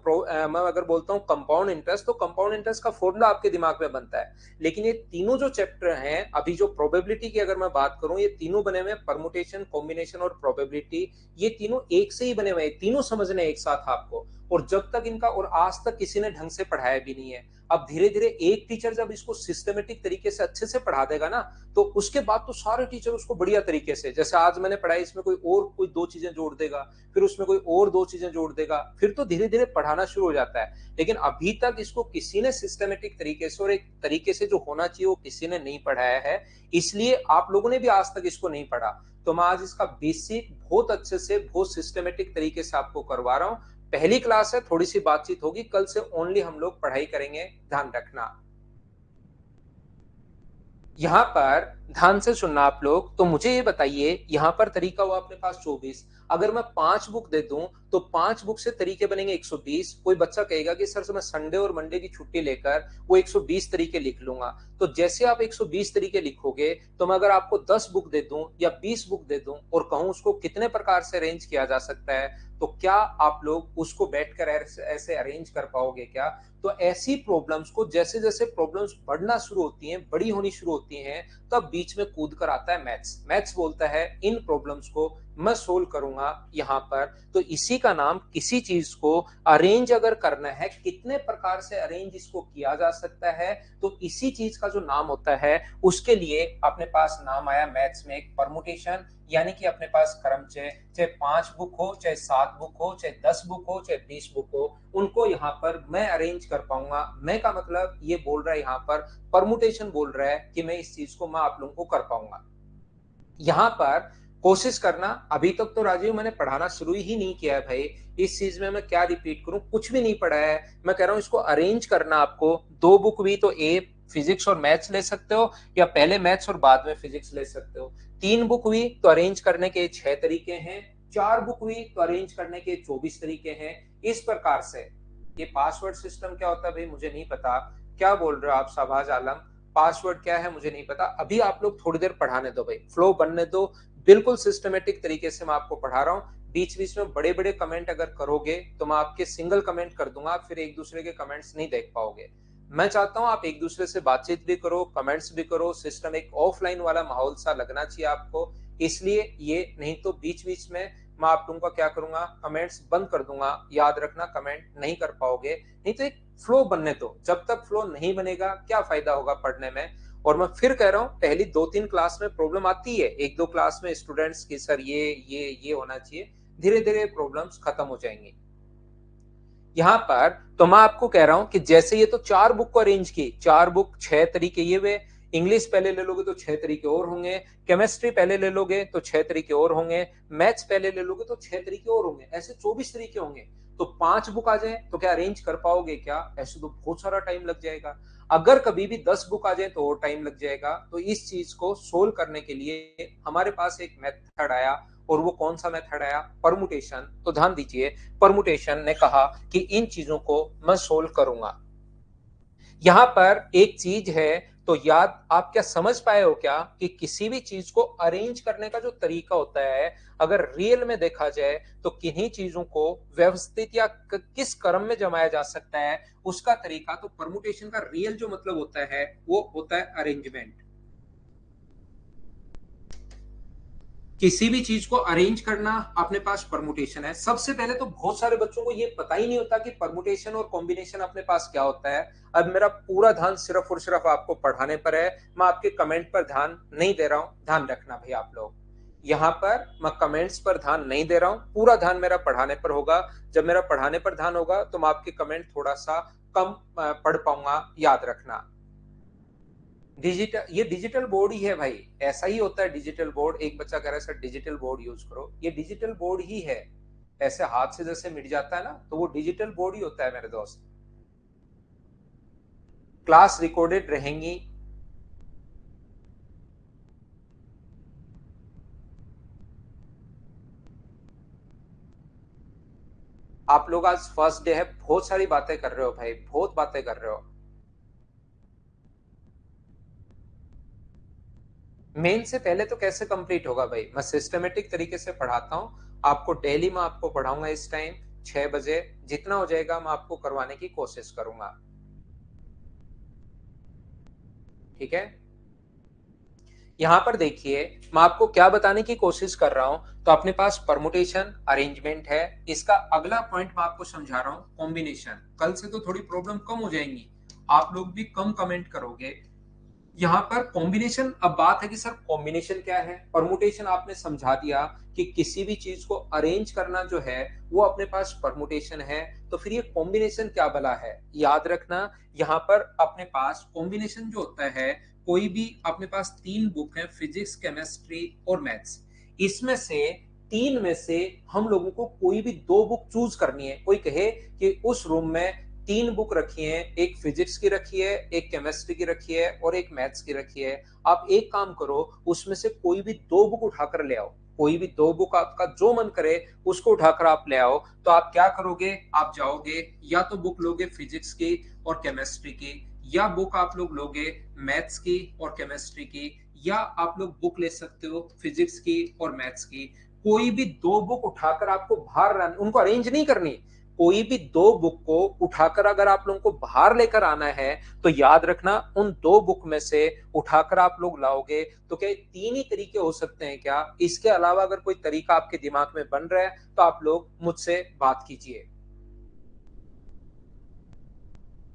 मैं अगर बोलता हूँ कंपाउंड इंटरेस्ट, तो कंपाउंड इंटरेस्ट का फॉर्मूला आपके दिमाग में बनता है। लेकिन ये तीनों जो चैप्टर हैं, अभी जो प्रोबेबिलिटी की अगर मैं बात करूं, ये तीनों बने हुए हैं, परमुटेशन, कॉम्बिनेशन और प्रोबेबिलिटी, ये तीनों एक से ही बने हुए हैं, तीनों समझने एक साथ आपको। और जब तक इनका, और आज तक किसी ने ढंग से पढ़ाया भी नहीं है। अब धीरे धीरे एक टीचर जब इसको सिस्टमेटिक तरीके से अच्छे से पढ़ा देगा ना, तो उसके बाद तो सारे टीचर उसको बढ़िया तरीके से, जैसे आज मैंने पढ़ाई, इसमें कोई दो चीजें जोड़ देगा, फिर उसमें कोई और दो चीजें जोड़ देगा, फिर तो धीरे धीरे पढ़ाना शुरू हो जाता है। लेकिन अभी तक इसको किसी ने सिस्टमेटिक तरीके से और एक तरीके से जो होना चाहिए वो किसी ने नहीं पढ़ाया है, इसलिए आप लोगों ने भी आज तक इसको नहीं पढ़ा। तो मैं आज इसका बेसिक बहुत अच्छे से, बहुत सिस्टमेटिक तरीके से आपको करवा रहा हूं। पहली क्लास है, थोड़ी सी बातचीत होगी, कल से ओनली हम लोग पढ़ाई करेंगे, ध्यान रखना। यहां पर ध्यान से सुनना आप लोग। तो मुझे ये बताइए, यहां पर तरीका हुआ अपने पास 24, अगर मैं 5 बुक दे दूं तो 5 बुक से तरीके बनेंगे 120। कोई बच्चा कहेगा कि सर मैं संडे और मंडे की छुट्टी लेकर वो 120 तरीके लिख लूंगा। तो जैसे आप 120 तरीके लिखोगे, तो मैं अगर आपको 10 बुक दे दूं या 20 बुक दे दूं और कहूं उसको कितने प्रकार से अरेंज किया जा सकता है, तो क्या आप लोग उसको बैठकर ऐसे अरेंज कर पाओगे क्या? तो ऐसी प्रॉब्लम्स को, जैसे जैसे प्रॉब्लम्स बढ़ना शुरू होती हैं, बड़ी होनी शुरू होती हैं, तब बीच में कूद कर आता है मैथ्स। मैथ्स बोलता है इन प्रॉब्लम्स को मैं सोल्व करूंगा यहां पर। तो इसी का नाम, किसी चीज को अरेंज अगर करना है, कितने प्रकार से अरेंज इसको किया जा सकता है, तो इसी चीज का जो नाम होता है, उसके लिए अपने पास नाम आया मैथ्स में एक परमुटेशन। यानी कि अपने पास क्रम चाहे 5 बुक हो, चाहे 7 बुक हो, चाहे 10 बुक हो, चाहे 20 बुक हो, उनको यहाँ पर मैं अरेंज कर पाऊंगा। मैं का मतलब ये बोल रहा है, यहाँ पर परमुटेशन बोल रहा है कि मैं इस चीज को मैं आप लोगों को कर पाऊंगा। यहाँ पर कोशिश करना, अभी तक तो राजीव मैंने पढ़ाना शुरू ही नहीं किया है भाई, इस चीज में मैं क्या रिपीट करूं, कुछ भी नहीं पढ़ा है। मैं कह रहा हूं इसको अरेंज करना। आपको 2 बुक भी तो ए फिजिक्स और मैथ्स ले सकते हो, या पहले मैथ्स और बाद में फिजिक्स ले सकते हो। 3 बुक हुई तो अरेंज करने के 6 तरीके हैं। 4 बुक हुई तो अरेंज करने के 24 तरीके हैं। इस प्रकार से। ये पासवर्ड सिस्टम क्या होता है भाई, मुझे नहीं पता। क्या बोल रहे हो आप शाहबाज आलम? पासवर्ड क्या है मुझे नहीं पता। अभी आप लोग थोड़ी देर पढ़ाने दो भाई, फ्लो बनने दो। बिल्कुल सिस्टमेटिक तरीके से मैं आपको पढ़ा रहा हूँ। बीच बीच में बड़े बड़े कमेंट अगर करोगे तो मैं आपके सिंगल कमेंट कर दूंगा, फिर एक दूसरे के कमेंट्स नहीं देख पाओगे। मैं चाहता हूं आप एक दूसरे से बातचीत भी करो, कमेंट्स भी करो। सिस्टम एक ऑफलाइन वाला माहौल सा लगना चाहिए आपको, इसलिए ये, नहीं तो बीच बीच में मैं आप लोगों का क्या करूंगा, कमेंट्स बंद कर दूंगा। याद रखना, कमेंट नहीं कर पाओगे। नहीं तो एक फ्लो बनने दो। जब तक फ्लो नहीं बनेगा क्या फायदा होगा पढ़ने में। और मैं फिर कह रहा हूं, पहली 2-3 क्लास में प्रॉब्लम आती है, 1-2 क्लास में स्टूडेंट्स की सर ये होना चाहिए। धीरे धीरे प्रॉब्लम्स खत्म हो जाएंगी। यहां पर तो मैं आपको कह रहा हूं कि जैसे ये तो 4 बुक को अरेंज की, 4 बुक 6 तरीके ये हुए। इंग्लिश पहले ले लोगे तो 6 तरीके और होंगे। केमिस्ट्री पहले ले लोगे तो 6 तरीके और होंगे। मैथ्स पहले ले लोगे तो 6 तरीके और होंगे। ऐसे 24 तरीके होंगे। तो 5 बुक आ जाए तो क्या अरेंज कर पाओगे क्या? ऐसे तो बहुत सारा टाइम लग जाएगा। अगर कभी भी 10 बुक आ जाए तो और टाइम लग जाएगा। तो इस चीज को सोल्व करने के लिए हमारे पास एक मेथड आया, और वो कौन सा मेथड आया? परमुटेशन। तो ध्यान दीजिए, परमुटेशन ने कहा कि इन चीजों को मैं सोल्व करूंगा। यहां पर एक चीज है, तो याद, आप क्या समझ पाए हो क्या कि किसी भी चीज को अरेंज करने का जो तरीका होता है, अगर रियल में देखा जाए तो किन्हीं चीजों को व्यवस्थित या किस क्रम में जमाया जा सकता है, उसका तरीका। तो परमुटेशन का रियल जो मतलब होता है वो होता है अरेंजमेंट। किसी भी चीज को अरेंज करना अपने पास परमुटेशन है। सबसे पहले तो बहुत सारे बच्चों को ये पता ही नहीं होता कि परमुटेशन और कॉम्बिनेशन अपने पास क्या होता है। अब मेरा पूरा ध्यान सिर्फ और सिर्फ आपको पढ़ाने पर है, मैं आपके कमेंट पर ध्यान नहीं दे रहा हूं। ध्यान रखना भाई आप लोग, यहां पर मैं कमेंट्स पर ध्यान नहीं दे रहा हूं, पूरा ध्यान मेरा पढ़ाने पर होगा। जब मेरा पढ़ाने पर ध्यान होगा तो मैं आपके कमेंट थोड़ा सा कम पढ़ पाऊंगा, याद रखना। डिजिटल, ये डिजिटल बोर्ड ही है भाई, ऐसा ही होता है डिजिटल बोर्ड। एक बच्चा कह रहा है सर डिजिटल बोर्ड यूज करो, ये डिजिटल बोर्ड ही है। ऐसे हाथ से जैसे मिट जाता है ना, तो वो डिजिटल बोर्ड ही होता है मेरे दोस्त। क्लास रिकॉर्डेड रहेंगी। आप लोग आज फर्स्ट डे है, बहुत सारी बातें कर रहे हो भाई, बहुत बातें कर रहे हो। मेन से पहले तो कैसे कंप्लीट होगा भाई? मैं सिस्टमेटिक तरीके से पढ़ाता हूं आपको, डेली मैं आपको पढ़ाऊंगा इस टाइम 6 बजे। जितना हो जाएगा मैं आपको करवाने की कोशिश करूंगा, ठीक है? यहाँ पर देखिए मैं आपको क्या बताने की कोशिश कर रहा हूं। तो अपने पास परमुटेशन अरेंजमेंट है, इसका अगला पॉइंट मैं आपको समझा रहा हूं कॉम्बिनेशन। कल से तो थोड़ी प्रॉब्लम कम हो जाएंगी, आप लोग भी कम कमेंट करोगे। यहाँ पर कॉम्बिनेशन, अब बात है कि सर कॉम्बिनेशन क्या है। परमुटेशन आपने समझा दिया कि किसी भी चीज को अरेंज करना जो है वो अपने पास परमुटेशन है। तो फिर ये कॉम्बिनेशन क्या भला है, याद रखना। यहाँ पर अपने पास कॉम्बिनेशन जो होता है, कोई भी अपने पास तीन बुक है, फिजिक्स, केमिस्ट्री और मैथ्स। इसमें से तीन में से हम लोगों को कोई भी दो बुक चूज करनी है। कोई कहे कि उस रूम में तीन बुक रखी है, एक फिजिक्स की रखी है, एक केमिस्ट्री की रखी है और एक मैथ्स की रखी है। आप एक काम करो, उसमें से कोई भी दो बुक उठाकर ले आओ। कोई भी दो बुक आपका जो मन करे उसको उठाकर आप ले आओ। तो आप क्या करोगे, आप जाओगे या तो बुक लोगे फिजिक्स की और केमिस्ट्री की, या बुक आप लोग लोगे मैथ्स की और केमिस्ट्री की, या आप लोग बुक ले सकते हो फिजिक्स की और मैथ्स की। कोई भी दो बुक उठाकर आपको बाहर, उनको अरेंज नहीं करनी। कोई भी दो बुक को उठाकर अगर आप लोगों को बाहर लेकर आना है तो याद रखना उन दो बुक में से उठाकर आप लोग लाओगे। तो क्या तीन ही तरीके हो सकते हैं क्या? इसके अलावा अगर कोई तरीका आपके दिमाग में बन रहा है तो आप लोग मुझसे बात कीजिए।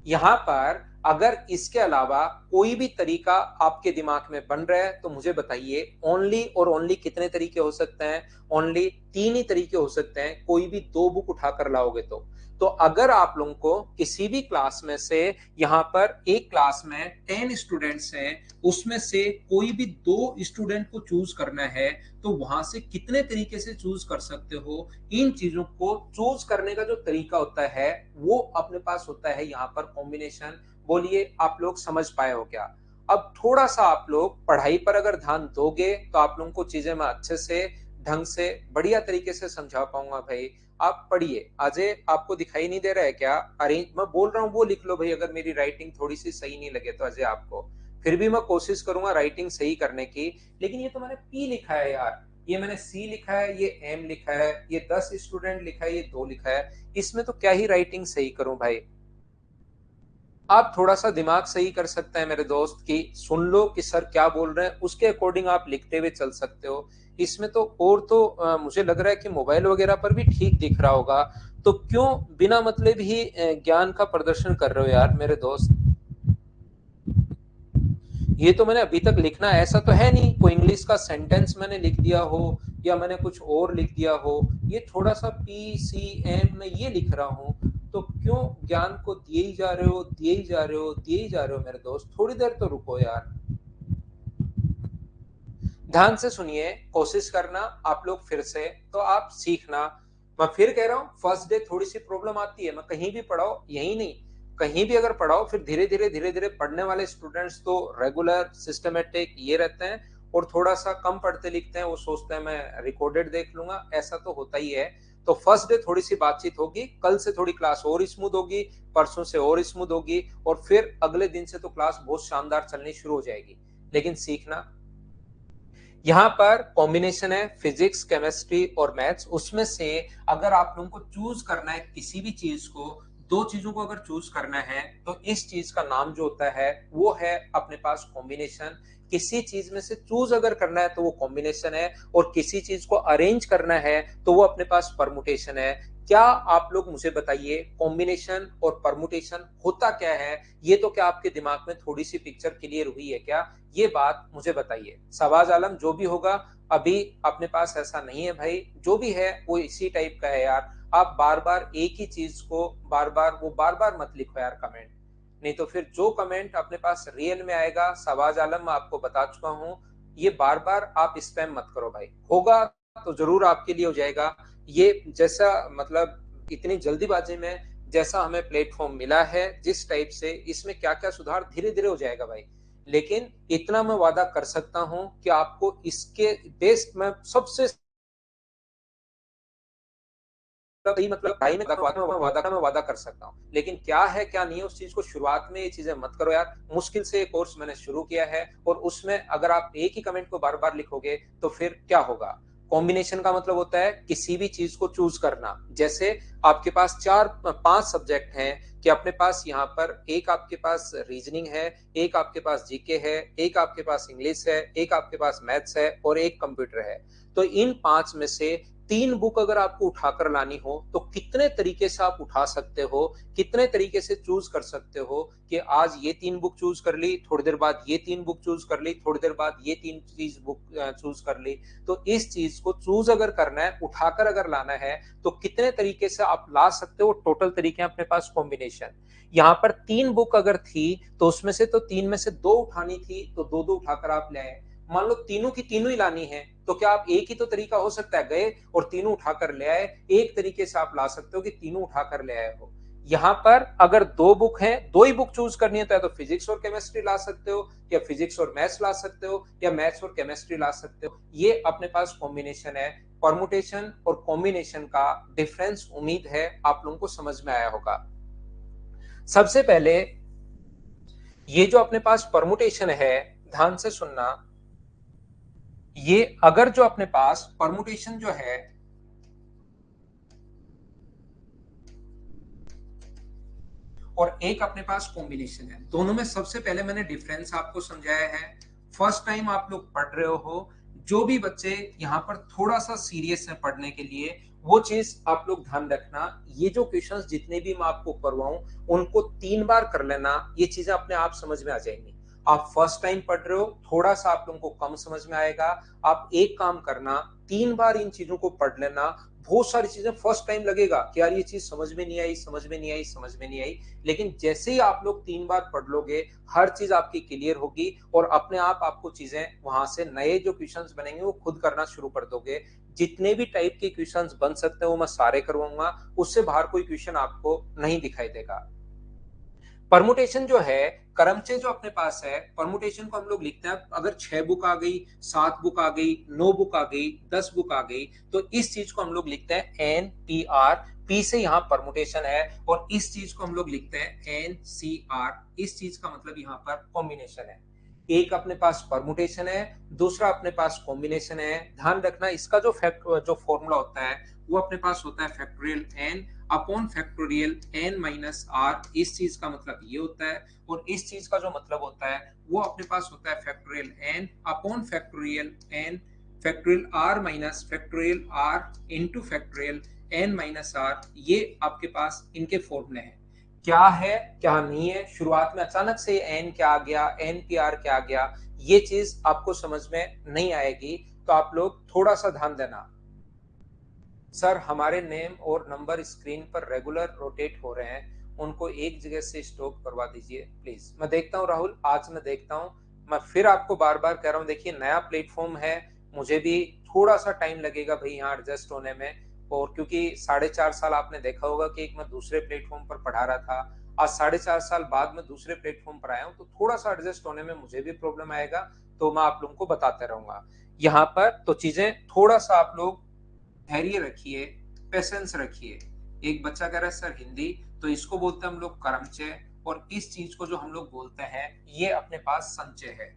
यहां पर अगर इसके अलावा कोई भी तरीका आपके दिमाग में बन रहा है तो मुझे बताइए। ओनली और ओनली कितने तरीके हो सकते हैं? ओनली तीन ही तरीके हो सकते हैं, कोई भी दो बुक उठाकर लाओगे तो अगर आप लोगों को किसी भी क्लास में से, यहां पर एक क्लास में 10 स्टूडेंट्स हैं, उसमें से कोई भी दो स्टूडेंट को चूज करना है, तो वहां से कितने तरीके से चूज कर सकते हो? इन चीजों को चूज करने का जो तरीका होता है वो अपने पास होता है यहाँ पर कॉम्बिनेशन। बोलिए आप लोग समझ पाए हो क्या? अब थोड़ा सा आप लोग पढ़ाई पर अगर ध्यान दोगे तो आप लोगों को चीजें मैं अच्छे से, ढंग से, बढ़िया तरीके से समझा पाऊंगा भाई। आप पढ़िए। अजय आपको दिखाई नहीं दे रहा है क्या? अरेंज मैं बोल रहा हूँ वो लिख लो भाई, अगर मेरी राइटिंग थोड़ी सी सही नहीं लगे तो। अजय आपको फिर भी मैं कोशिश करूंगा राइटिंग सही करने की। लेकिन ये तो मैंने पी लिखा है यार, ये मैंने सी लिखा है, ये एम लिखा है, ये 10 स्टूडेंट लिखा है, ये 2 लिखा है। इसमें तो क्या ही राइटिंग सही करूं भाई। आप थोड़ा सा दिमाग सही कर सकते हैं मेरे दोस्त, की सुन लो कि सर क्या बोल रहे हैं, उसके अकॉर्डिंग आप लिखते हुए चल सकते हो। इसमें तो और तो मुझे लग रहा है कि मोबाइल वगैरह पर भी ठीक दिख रहा होगा। तो क्यों बिना मतलब ही ज्ञान का प्रदर्शन कर रहे हो यार मेरे दोस्त? ये तो मैंने अभी तक लिखना ऐसा तो है नहीं कोई इंग्लिश का सेंटेंस मैंने लिख दिया हो या मैंने कुछ और लिख दिया हो। ये थोड़ा सा पी सी एम में ये लिख रहा हूं। तो क्यों ज्ञान को दिए ही जा रहे हो, दिए ही जा रहे हो, दिए ही जा रहे हो मेरे दोस्त? थोड़ी देर तो रुको यार, ध्यान से सुनिए, कोशिश करना आप लोग फिर से, तो आप सीखना। मैं फिर कह रहा हूं फर्स्ट डे थोड़ी सी प्रॉब्लम आती है। मैं कहीं भी पढ़ाओ, यही नहीं कहीं भी अगर पढ़ाओ, फिर धीरे धीरे पढ़ने वाले स्टूडेंट्स तो रेगुलर सिस्टमेटिक ये रहते हैं। और थोड़ा सा कम पढ़ते लिखते हैं, वो सोचते हैं मैं रिकॉर्डेड देख लूंगा, ऐसा तो होता ही है। तो फर्स्ट डे थोड़ी सी बातचीत होगी, कल से थोड़ी क्लास और स्मूथ होगी, परसों से और स्मूथ होगी, और फिर अगले दिन से तो क्लास बहुत शानदार चलनी शुरू हो जाएगी। लेकिन सीखना, यहाँ पर कॉम्बिनेशन है फिजिक्स, केमिस्ट्री और मैथ्स। उसमें से अगर आप लोगों को चूज करना है किसी भी चीज को, दो चीजों को अगर चूज करना है तो इस चीज का नाम जो होता है वो है अपने पास कॉम्बिनेशन। किसी चीज में से चूज अगर करना है तो वो कॉम्बिनेशन है, और किसी चीज को अरेंज करना है तो वो अपने पास परमुटेशन है। क्या आप लोग मुझे बताइए कॉम्बिनेशन और परमुटेशन होता क्या है? ये तो क्या आपके दिमाग में थोड़ी सी पिक्चर क्लियर हुई है क्या? ये बात मुझे बताइए। शहबाज आलम जो भी होगा, अभी अपने पास ऐसा नहीं है भाई, जो भी है वो इसी टाइप का है यार। आप बार बार एक ही चीज को बार बार मत लिखो यार कमेंट, नहीं तो फिर जो कमेंट अपने पास रियल में आएगा, शहबाज आलम मैं आपको बता चुका हूं, ये बार बार आप स्पैम मत करो भाई। होगा तो जरूर आपके लिए हो जाएगा। ये जैसा मतलब इतनी जल्दीबाजी में जैसा हमें प्लेटफॉर्म मिला है जिस टाइप से, इसमें क्या क्या सुधार धीरे धीरे हो जाएगा भाई। लेकिन इतना मैं वादा कर सकता हूं कि आपको इसके बेस्ट में सबसे सही मतलब ढाई में मैं वादा कर सकता हूँ। लेकिन क्या है क्या नहीं है उस चीज को शुरुआत में ये चीजें मत करो यार। मुश्किल से ये कोर्स मैंने शुरू किया है, और उसमें अगर आप एक ही कमेंट को बार बार लिखोगे तो फिर क्या होगा? कॉम्बिनेशन का मतलब होता है किसी भी चीज को चूज करना। जैसे आपके पास 4-5 सब्जेक्ट हैं कि अपने पास यहाँ पर एक आपके पास रीजनिंग है, एक आपके पास जीके है, एक आपके पास इंग्लिश है, एक आपके पास मैथ्स है और एक कंप्यूटर है। तो इन 5 में से 3 बुक अगर आपको उठाकर लानी हो तो कितने तरीके से आप उठा सकते हो, कितने तरीके से चूज कर सकते हो कि आज ये 3 बुक चूज कर ली, थोड़ी देर बाद ये 3 बुक चूज कर ली, थोड़ी देर बाद ये 3 चीज बुक चूज कर ली। तो इस चीज को चूज अगर करना है, उठाकर अगर लाना है, तो कितने तरीके से आप ला सकते हो। टोटल तरीके हैं अपने पास कॉम्बिनेशन। यहाँ पर 3 बुक अगर थी तो उसमें से तो 3 में से 2 उठानी थी, तो 2-2 उठाकर आप ले आए। मान लो तीनों की तीनों ही लानी है, तो क्या आप एक ही तो तरीका हो सकता है, गए और तीनों उठाकर ले आए। एक तरीके से आप ला सकते हो कि तीनों उठाकर ले आए हो। यहाँ पर अगर 2 बुक हैं, 2 ही बुक चूज करनी है, तो फिजिक्स और केमिस्ट्री ला सकते हो, या फिजिक्स और मैथ्स ला सकते हो, या मैथ्स और केमिस्ट्री ला सकते हो। ये अपने पास कॉम्बिनेशन है। परमुटेशन और कॉम्बिनेशन का डिफरेंस उम्मीद है आप लोगों को समझ में आया होगा। सबसे पहले ये जो अपने पास परमुटेशन है, ध्यान से सुनना, ये अगर जो अपने पास परमुटेशन जो है और एक अपने पास कॉम्बिनेशन है, दोनों में सबसे पहले मैंने डिफरेंस आपको समझाया है। फर्स्ट टाइम आप लोग पढ़ रहे हो, जो भी बच्चे यहाँ पर थोड़ा सा सीरियस है पढ़ने के लिए, वो चीज आप लोग ध्यान रखना। ये जो क्वेश्चंस जितने भी मैं आपको करवाऊं उनको 3 बार कर लेना, ये चीजें अपने आप समझ में आ जाएंगी। आप फर्स्ट टाइम पढ़ रहे हो, थोड़ा सा आप लोगों को कम समझ में आएगा। आप एक काम करना, 3 बार इन चीजों को पढ़ लेना। बहुत सारी चीजें फर्स्ट टाइम लगेगा कि यार ये चीज समझ में नहीं आई, समझ में नहीं आई, समझ में नहीं आई, लेकिन जैसे ही आप लोग 3 बार पढ़ लोगे, हर चीज आपकी क्लियर होगी और अपने आप आपको चीजें वहां से नए जो क्वेश्चंस बनेंगे वो खुद करना शुरू कर दोगे। जितने भी टाइप के क्वेश्चंस बन सकते हैं वो मैं सारे करवाऊंगा, उससे बाहर कोई क्वेश्चन आपको नहीं दिखाई देगा। परमुटेशन जो है, क्रमचय जो अपने पास है, परमुटेशन को हम लोग लिखते हैं, अगर 6 बुक आ गई, 7 बुक आ गई, 9 बुक आ गई, 10 बुक आ गई, तो इस चीज को हम लोग लिखते हैं एन पी आर। पी से यहाँ परमुटेशन है, और इस चीज को हम लोग लिखते हैं एन सी आर। इस चीज का मतलब यहाँ पर कॉम्बिनेशन है। एक अपने पास परमुटेशन है, दूसरा अपने पास कॉम्बिनेशन है। ध्यान रखना, इसका जो फॉर्मूला होता है वो अपने पास होता है factorial N upon factorial N minus R. इस चीज का मतलब ये होता है, और इस चीज का जो मतलब होता है वो अपने पास होता है factorial N upon factorial N factorial R minus factorial R into factorial N minus R. ये आपके पास इनके फॉर्मूले हैं। क्या है क्या नहीं है, शुरुआत में अचानक से एन क्या आ गया, एन पी आर क्या आ गया, ये चीज आपको समझ में नहीं आएगी। तो आप लोग थोड़ा सा ध्यान देना। सर हमारे नेम और नंबर स्क्रीन पर रेगुलर रोटेट हो रहे हैं, उनको एक जगह से स्टॉप करवा दीजिए प्लीज। मैं देखता हूँ राहुल, आज मैं देखता हूँ। मैं फिर आपको बार बार कह रहा हूँ, देखिए नया प्लेटफॉर्म है, मुझे भी थोड़ा सा टाइम लगेगा भाई यहाँ एडजस्ट होने में। और क्योंकि 4.5 साल आपने देखा होगा कि एक मैं दूसरे प्लेटफॉर्म पर पढ़ा रहा था, आज 4.5 साल बाद मैं दूसरे प्लेटफॉर्म पर आया हूँ, तो थोड़ा सा एडजस्ट होने में मुझे भी प्रॉब्लम आएगा। तो मैं आप लोगों को बताते रहूंगा यहाँ पर। तो चीजें थोड़ा सा आप लोग धैर्य रखिए, पेशेंस रखिए। एक बच्चा कह रहा है सर हिंदी, तो इसको बोलते हैं हम लोग क्रमचय, और इस चीज को जो हम लोग बोलते हैं ये अपने पास संचय है।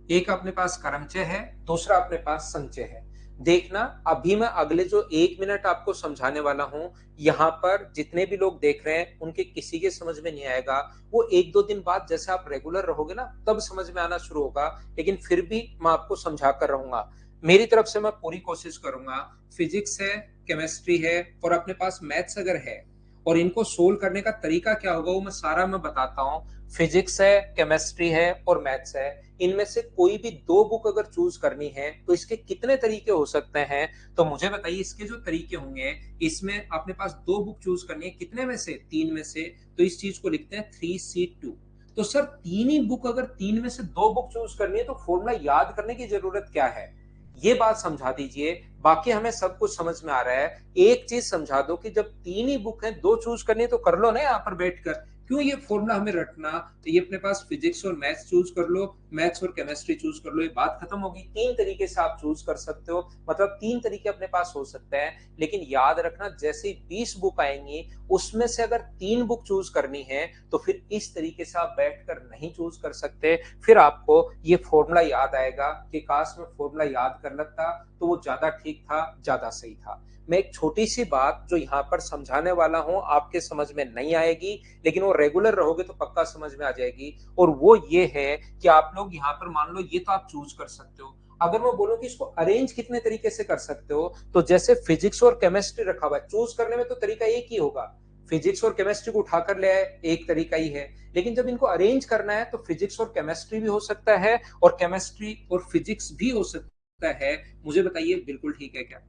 एक अपने पास क्रमचय है, दूसरा अपने पास संचय है। देखना, अभी मैं अगले जो 1 मिनट आपको समझाने वाला हूं, यहाँ पर जितने भी लोग देख रहे हैं उनके किसी के समझ में नहीं आएगा। वो 1-2 दिन बाद जैसे आप रेगुलर रहोगे ना, तब समझ में आना शुरू होगा, लेकिन फिर भी मैं आपको समझा कर रहूंगा। मेरी तरफ से मैं पूरी कोशिश करूंगा। फिजिक्स है, केमिस्ट्री है, और अपने पास मैथ्स अगर है, और इनको सोल्व करने का तरीका क्या होगा वो मैं सारा बताता हूँ। फिजिक्स है, केमिस्ट्री है और मैथ्स है, इनमें से कोई भी 2 बुक अगर चूज करनी है तो इसके कितने तरीके हो सकते हैं, तो मुझे बताइए। इसके जो तरीके होंगे, इसमें अपने पास 2 बुक चूज करनी है, कितने में से, 3 में से, तो इस चीज को लिखते हैं 3C2। तो सर 3 ही बुक, अगर 3 में से 2 बुक चूज करनी है तो फॉर्मूला याद करने की जरूरत क्या है, ये बात समझा दीजिए। बाकी हमें सब कुछ समझ में आ रहा है। एक चीज समझा दो कि जब 3 ही बुक है, 2 चूज करनी है तो कर लो ना यहाँ पर बैठकर। क्यों ये फॉर्मूला हमें रखना, तो ये अपने पास फिजिक्स और मैथ्स चूज कर लो, मैथ्स और केमिस्ट्री चूज कर लो, ये बात खत्म होगी। तीन तरीके से आप चूज कर सकते हो, मतलब तीन तरीके अपने पास हो सकते हैं, लेकिन याद रखना जैसे ही 20 बुक आएंगी उसमें से अगर 3 बुक चूज करनी है तो फिर इस तरीके से आप बैठकर नहीं चूज कर सकते। फिर आपको ये फॉर्मूला याद आएगा कि काश में फॉर्मूला याद कर लेता तो वो ज्यादा ठीक था, ज्यादा सही था। मैं एक छोटी सी बात जो यहाँ पर समझाने वाला हूं, आपके समझ में नहीं आएगी, लेकिन वो रेगुलर रहोगे तो पक्का समझ में आ जाएगी। और वो ये है कि आप लोग यहाँ पर मान लो ये तो आप चूज कर सकते हो, अगर मैं बोलूं कि इसको अरेंज कितने तरीके से कर सकते हो, तो जैसे फिजिक्स और केमिस्ट्री रखा हुआ है, चूज करने में तो तरीका एक ही होगा, फिजिक्स और केमिस्ट्री को उठाकर ले आए, एक तरीका ही है। लेकिन जब इनको अरेंज करना है तो फिजिक्स और केमिस्ट्री भी हो सकता है और केमिस्ट्री और फिजिक्स भी हो सकता है। मुझे बताइए बिल्कुल ठीक है क्या?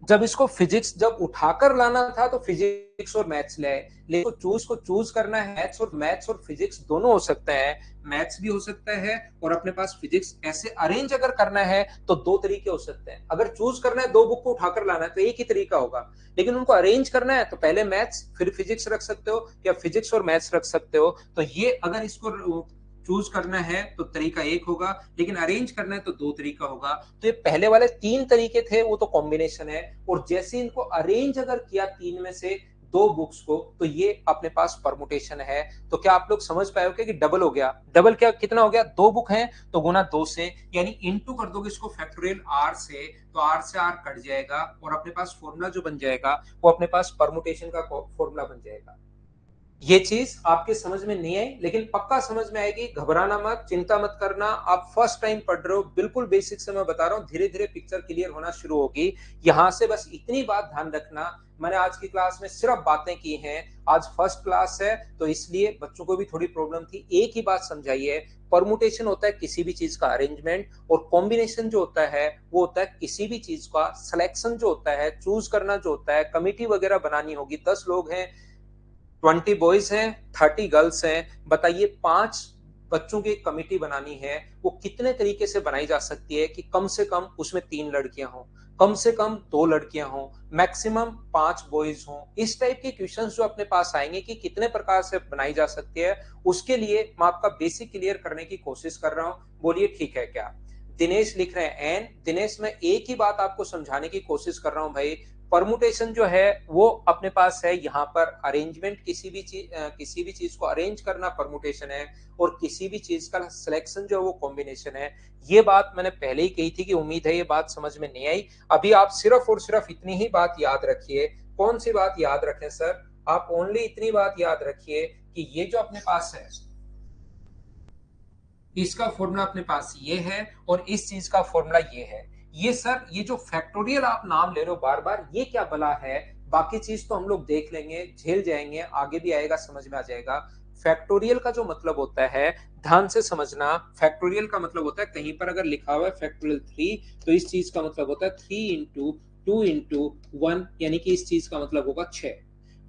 जब इसको फिजिक्स जब उठाकर लाना था तो फिजिक्स और मैथ्स ले आए, लेकिन चूज करना है मैथ्स और फिजिक्स दोनों हो सकते हैं, मैथ्स भी हो सकता है और अपने पास फिजिक्स। ऐसे अरेंज अगर करना है तो दो तरीके हो सकते हैं, अगर चूज करना है दो बुक को उठाकर लाना है तो एक ही तरीका होगा, लेकिन उनको अरेंज करना है तो पहले मैथ्स फिर फिजिक्स रख सकते हो या फिजिक्स और मैथ्स रख सकते हो। तो ये अगर इसको चूज करना है तो तरीका एक होगा, लेकिन अरेंज करना है तो दो तरीका होगा। तो ये पहले वाले तीन तरीके थे वो तो कॉम्बिनेशन है, और जैसे इनको अरेंज अगर किया तीन में से दो बुक्स को तो ये अपने पास परमुटेशन है। तो क्या आप लोग समझ पाए हो कि डबल हो गया? डबल क्या कितना हो गया? दो बुक है तो गुना दो से, यानी इंटू कर दोगे इसको फैक्टोरियल आर से, तो आर से आर कट जाएगा और अपने पास फॉर्मूला जो बन जाएगा वो अपने पास परमुटेशन का फॉर्मूला बन जाएगा। ये चीज आपके समझ में नहीं आई, लेकिन पक्का समझ में आएगी, घबराना मत, चिंता मत करना। आप फर्स्ट टाइम पढ़ रहे हो, बिल्कुल बेसिक से मैं बता रहा हूँ, धीरे धीरे पिक्चर क्लियर होना शुरू होगी। यहां से बस इतनी बात ध्यान रखना, मैंने आज की क्लास में सिर्फ बातें की हैं, आज फर्स्ट क्लास है तो इसलिए बच्चों को भी थोड़ी प्रॉब्लम थी। एक ही बात समझाइए, परमुटेशन होता है किसी भी चीज का अरेंजमेंट, और कॉम्बिनेशन जो होता है वो होता है किसी भी चीज का सिलेक्शन, जो होता है चूज करना, जो होता है कमिटी वगैरह बनानी होगी। 10 लोग हैं, 20 बॉयज हैं, 30 गर्ल्स हैं, बताइए 5 बच्चों की कमिटी बनानी है, वो कितने तरीके से बनाई जा सकती है कि कम से कम उसमें 3 लड़कियां हों, कम से कम 2 लड़कियां हों, मैक्सिमम 5 बॉयज हों। इस टाइप के क्वेश्चंस जो अपने पास आएंगे कि कितने प्रकार से बनाई जा सकती है, उसके लिए मैं आपका बेसिक क्लियर करने की कोशिश कर रहा हूं। बोलिए ठीक है क्या? दिनेश लिख रहे हैं एन। दिनेश, मैं एक ही बात आपको समझाने की कोशिश कर रहा हूं भाई, परमुटेशन जो है वो अपने पास है यहाँ पर अरेंजमेंट, किसी भी चीज को अरेंज करना परमुटेशन है, और किसी भी चीज का सिलेक्शन जो है वो कॉम्बिनेशन है। ये बात मैंने पहले ही कही थी कि उम्मीद है ये बात समझ में नहीं आई। अभी आप सिर्फ और सिर्फ इतनी ही बात याद रखिए। कौन सी बात याद रखें सर? आप ओनली इतनी बात याद रखिए कि ये जो अपने पास है इसका फॉर्मूला अपने पास ये है और इस चीज का फॉर्मूला ये है। ये सर, ये जो फैक्टोरियल आप नाम ले रहे हो बार बार, ये क्या भला है? बाकी चीज तो हम लोग देख लेंगे, झेल जाएंगे, आगे भी आएगा, समझ में आ जाएगा। फैक्टोरियल का जो मतलब होता है, ध्यान से समझना, फैक्टोरियल का मतलब होता है, कहीं पर अगर लिखा हुआ है फैक्टोरियल 3 तो इस चीज का मतलब होता है 3 इंटू 2 इंटू 1, यानी कि इस चीज का मतलब होगा 6।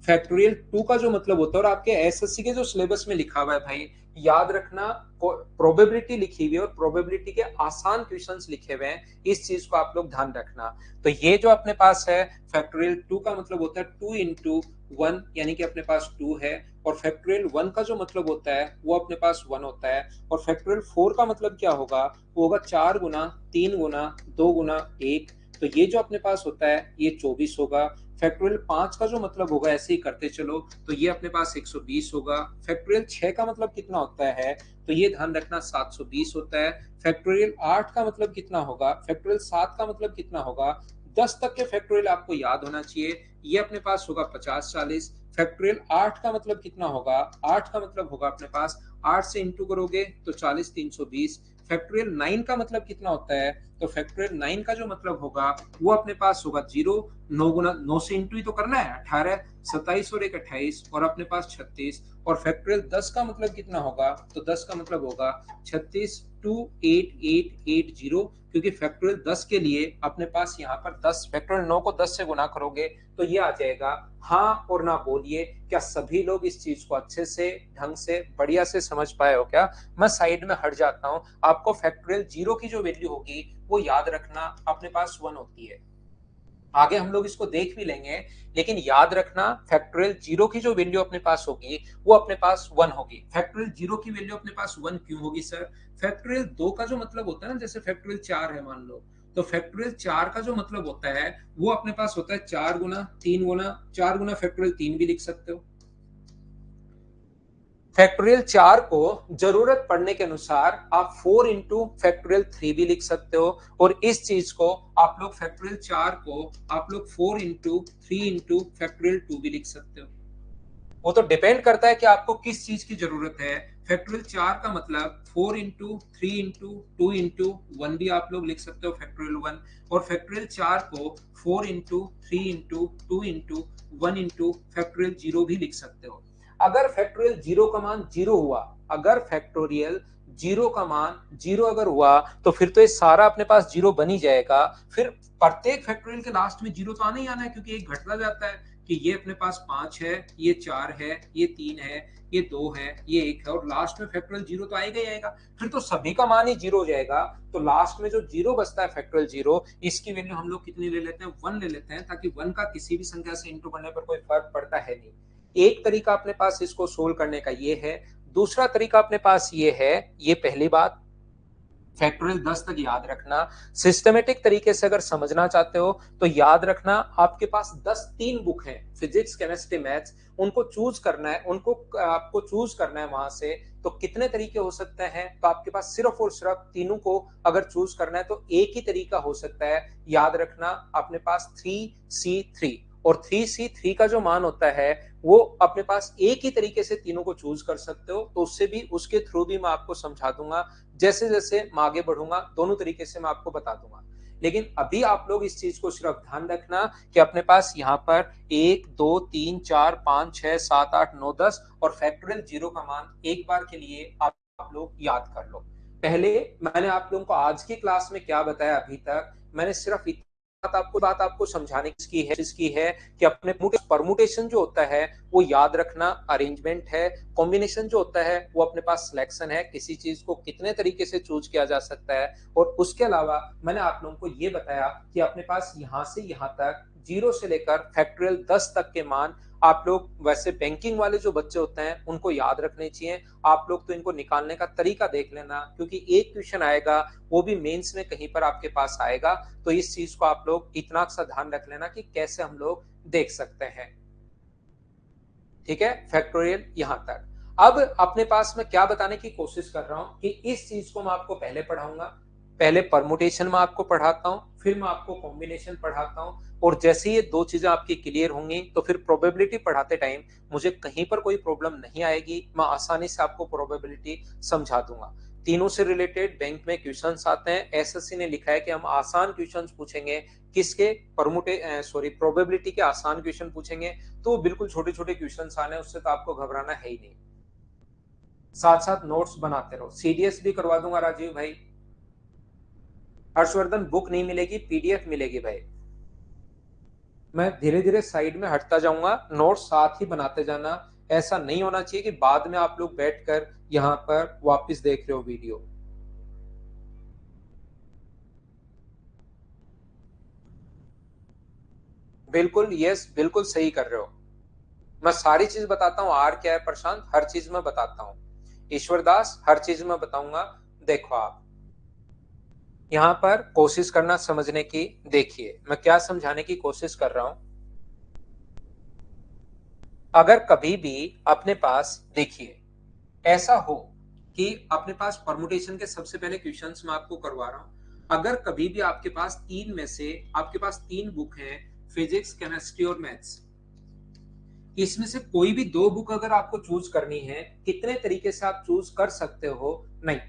फैक्टोरियल 2 का जो मतलब होता है, और आपके एसएससी के जो सिलेबस में लिखा हुआ है भाई, याद रखना, प्रोबेबिलिटी लिखी हुई है और प्रोबेबिलिटी के आसान क्वेश्चंस लिखे हुए हैं, इस चीज को आप लोग ध्यान रखना। तो ये जो अपने पास है फैक्टोरियल 2 का मतलब होता है 2 इंटू 1, यानी कि अपने पास 2 है, और फैक्टोरियल 1 का जो मतलब होता है वो अपने पास 1 होता है, और फैक्टोरियल 4 का मतलब क्या होगा? वो होगा 4 गुना 3 गुना 2 गुना 1, तो ये जो अपने पास होता है ये 24 होगा। फैक्टोरियल 5 का जो मतलब होगा, ऐसे ही करते चलो, तो ये अपने पास 120 होगा। फैक्टोरियल 6 का मतलब कितना होता है? तो ये ध्यान रखना 720 होता है। फैक्टोरियल 8 का मतलब कितना होगा? फैक्टोरियल 7 का मतलब कितना होगा? 10 तक के फैक्टोरियल आपको याद होना चाहिए, ये अपने पास होगा 50-40। फैक्टोरियल 8 का मतलब कितना होगा? 8 का मतलब होगा अपने पास, 8 से इंटू करोगे तो 40 320। फैक्टोरियल 9 का मतलब कितना होता है? तो फैक्टोरियल 9 का जो मतलब होगा वो अपने पास होगा 0, 9 गुना 9 से इंटू ही तो करना है, 18, 27 और 1 28, और अपने पास 36। और फैक्टोरियल 10 का मतलब कितना होगा? तो 10 का मतलब होगा 36 28880, क्योंकि फैक्टोरियल 10 के लिए अपने पास यहाँ पर 10, फैक्टोरियल 9 को 10 से गुना करोगे तो ये आ जाएगा। हाँ और ना बोलिए, क्या सभी लोग इस चीज को अच्छे से, ढंग से, बढ़िया से समझ पाए हो क्या? मैं साइड में हट जाता हूँ। आपको फैक्टोरियल 0 की जो वैल्यू होगी वो याद रखना, अपने पास 1 होती है। आगे हम लोग इसको देख भी लेंगे, लेकिन याद रखना फैक्टोरियल जीरो की जो वैल्यू अपने पास होगी वो अपने पास 1 होगी। फैक्टोरियल जीरो की वैल्यू अपने पास 1 क्यों होगी सर? फैक्टोरियल 2 का जो मतलब होता है ना, जैसे फैक्टोरियल 4 है मान लो, तो फैक्टोरियल 4 का जो मतलब होता है वो अपने पास होता है 4 गुना 3 गुना 4 गुना फैक्टोरियल 3 भी लिख सकते हो। फैक्टोरियल 4 को जरूरत पड़ने के अनुसार आप 4 इंटू फैक्टोरियल 3 भी लिख सकते हो, और इस चीज को आप लोग फैक्टोरियल 4 को आप लोग 4 इंटू 3 इंटू फैक्टोरियल 2 भी लिख सकते हो। वो तो डिपेंड करता है कि आपको किस चीज की जरूरत है। फैक्टोरियल 4 का मतलब 4 इंटू 3 इंटू 2 इंटू 1 भी आप लोग लिख सकते हो फैक्टोरियल 1, और फैक्टोरियल 4 को 4 into 3 into 2 into 1 into factorial 0 भी लिख सकते हो। अगर फैक्टोरियल 0 का मान 0 हुआ, अगर फैक्टोरियल 0 का मान 0 अगर हुआ तो फिर तो ये सारा अपने पास 0 बन ही जाएगा। फिर प्रत्येक फैक्टोरियल के लास्ट में 0 तो आना ही आना है, क्योंकि एक घटता जाता है कि ये अपने पास 5 है, ये 4 है, ये 3 है, ये 2 है, ये 1 है, और लास्ट में फैक्टोरियल 0 तो आएगा ही आएगा। फिर तो सभी का मान ही 0 हो जाएगा। तो लास्ट में जो 0 बचता है फैक्टोरियल 0, इसकी वैल्यू हम लोग कितनी ले लेते हैं? 1 ले लेते हैं, ताकि 1 का किसी भी संख्या से इंटू करने पर कोई फर्क पड़ता है नहीं। एक तरीका अपने पास इसको सोल्व करने का ये है। दूसरा तरीका अपने पास ये है, ये पहली बात, फैक्टोरियल 10 तक याद रखना। सिस्टमेटिक तरीके से अगर समझना चाहते हो तो याद रखना, आपके पास 3 बुक हैं, फिजिक्स केमिस्ट्री मैथ्स, उनको चूज करना है, उनको आपको चूज करना है वहां से। तो कितने तरीके हो सकते हैं? तो आपके पास सिर्फ और सिर्फ तीनों को अगर चूज करना है तो एक ही तरीका हो सकता है। याद रखना अपने पास 3C3, और 3C3 का जो मान होता है वो अपने पास एक ही तरीके से तीनों को चूज कर सकते हो। तो उससे भी, उसके थ्रू भी मैं आपको समझा दूंगा, जैसे जैसे मैं आगे बढ़ूंगा दोनों तरीके से मैं आपको बता दूंगा। लेकिन अभी आप लोग इस चीज को सिर्फ ध्यान रखना कि अपने पास यहाँ पर 1 2 3 4 5 6 7 8 9 10 और फैक्टोरियल 0 का मान एक बार के लिए आप लोग याद कर लो। पहले मैंने आप लोगों को आज की क्लास में क्या बताया, अभी तक मैंने सिर्फ बात आपको समझाने की है कि अपने परमुटेशन जो होता है वो याद रखना अरेंजमेंट है, कॉम्बिनेशन जो होता है वो अपने पास सिलेक्शन है, किसी चीज को कितने तरीके से चूज किया जा सकता है। और उसके अलावा मैंने आप लोगों को ये बताया कि अपने पास यहाँ से यहाँ तक 0 से लेकर फैक्टोरियल 10 तक के मान आप लोग, वैसे बैंकिंग वाले जो बच्चे होते हैं उनको याद रखने चाहिए। आप लोग तो इनको निकालने का तरीका देख लेना, क्योंकि एक क्वेश्चन आएगा वो भी मेंस में कहीं पर आपके पास आएगा। तो इस चीज को आप लोग इतना सा ध्यान रख लेना कि कैसे हम लोग देख सकते हैं। ठीक है, फैक्टोरियल यहां तक। अब अपने पास मैं क्या बताने की कोशिश कर रहा हूं कि इस चीज को मैं आपको पहले पढ़ाऊंगा, पहले परमुटेशन में आपको पढ़ाता हूं, फिर मैं आपको कॉम्बिनेशन पढ़ाता हूं, और जैसे ये दो चीजें आपकी क्लियर होंगी तो फिर प्रोबेबिलिटी पढ़ाते टाइम मुझे कहीं पर कोई प्रॉब्लम नहीं आएगी, मैं आसानी से आपको प्रोबेबिलिटी समझा दूंगा। तीनों से रिलेटेड बैंक में क्वेश्चंस आते हैं, एसएससी ने लिखा है कि हम आसान क्वेश्चंस पूछेंगे, किसके? प्रोबेबिलिटी के आसान क्वेश्चन पूछेंगे। तो बिल्कुल छोटे छोटे क्वेश्चन आने, उससे तो आपको घबराना है ही नहीं। साथ साथ नोट्स बनाते रहो, सीडीएस भी करवा दूंगा राजीव भाई। हर्षवर्धन बुक नहीं मिलेगी, पीडीएफ मिलेगी भाई। मैं धीरे धीरे साइड में हटता जाऊंगा, नोट्स साथ ही बनाते जाना। ऐसा नहीं होना चाहिए कि बाद में आप लोग बैठकर यहां पर वापस देख रहे हो वीडियो। बिल्कुल, यस, बिल्कुल सही कर रहे हो। मैं सारी चीज बताता हूँ। आर क्या है प्रशांत? हर चीज मैं बताता हूँ। ईश्वर दास, हर चीज मैं बताऊंगा। देखो आप यहाँ पर कोशिश करना समझने की। देखिए मैं क्या समझाने की कोशिश कर रहा हूं। अगर कभी भी अपने पास, देखिए ऐसा हो कि अपने पास परमुटेशन के सबसे पहले क्वेश्चंस मैं आपको करवा रहा हूं। अगर कभी भी आपके पास तीन में से, आपके पास 3 बुक है, फिजिक्स केमिस्ट्री और मैथ्स, इसमें से कोई भी 2 बुक अगर आपको चूज करनी है, कितने तरीके से आप चूज कर सकते हो? नहीं,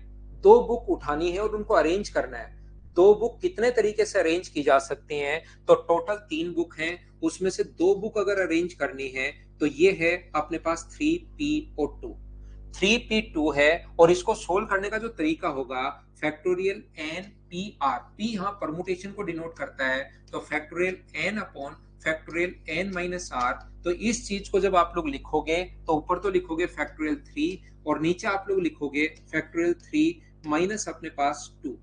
2 बुक उठानी है और उनको अरेंज करना है। 2 बुक कितने तरीके से अरेंज की जा सकती हैं? तो टोटल 3 बुक हैं, उसमें से 2 बुक अगर अरेंज करनी है तो ये है अपने पास 3p2। 3p2 है, और इसको सोल्व करने का जो तरीका होगा, factorial N P R, P यहाँ परमुटेशन को डिनोट करता है, तो factorial N upon factorial N minus R. तो इस चीज को जब आप लोग लिखोगे तो ऊपर तो लिखोगे फैक्टोरियल 3 और नीचे आप लोग लिखोगे फैक्टोरियल 3 माइनस अपने पास 2।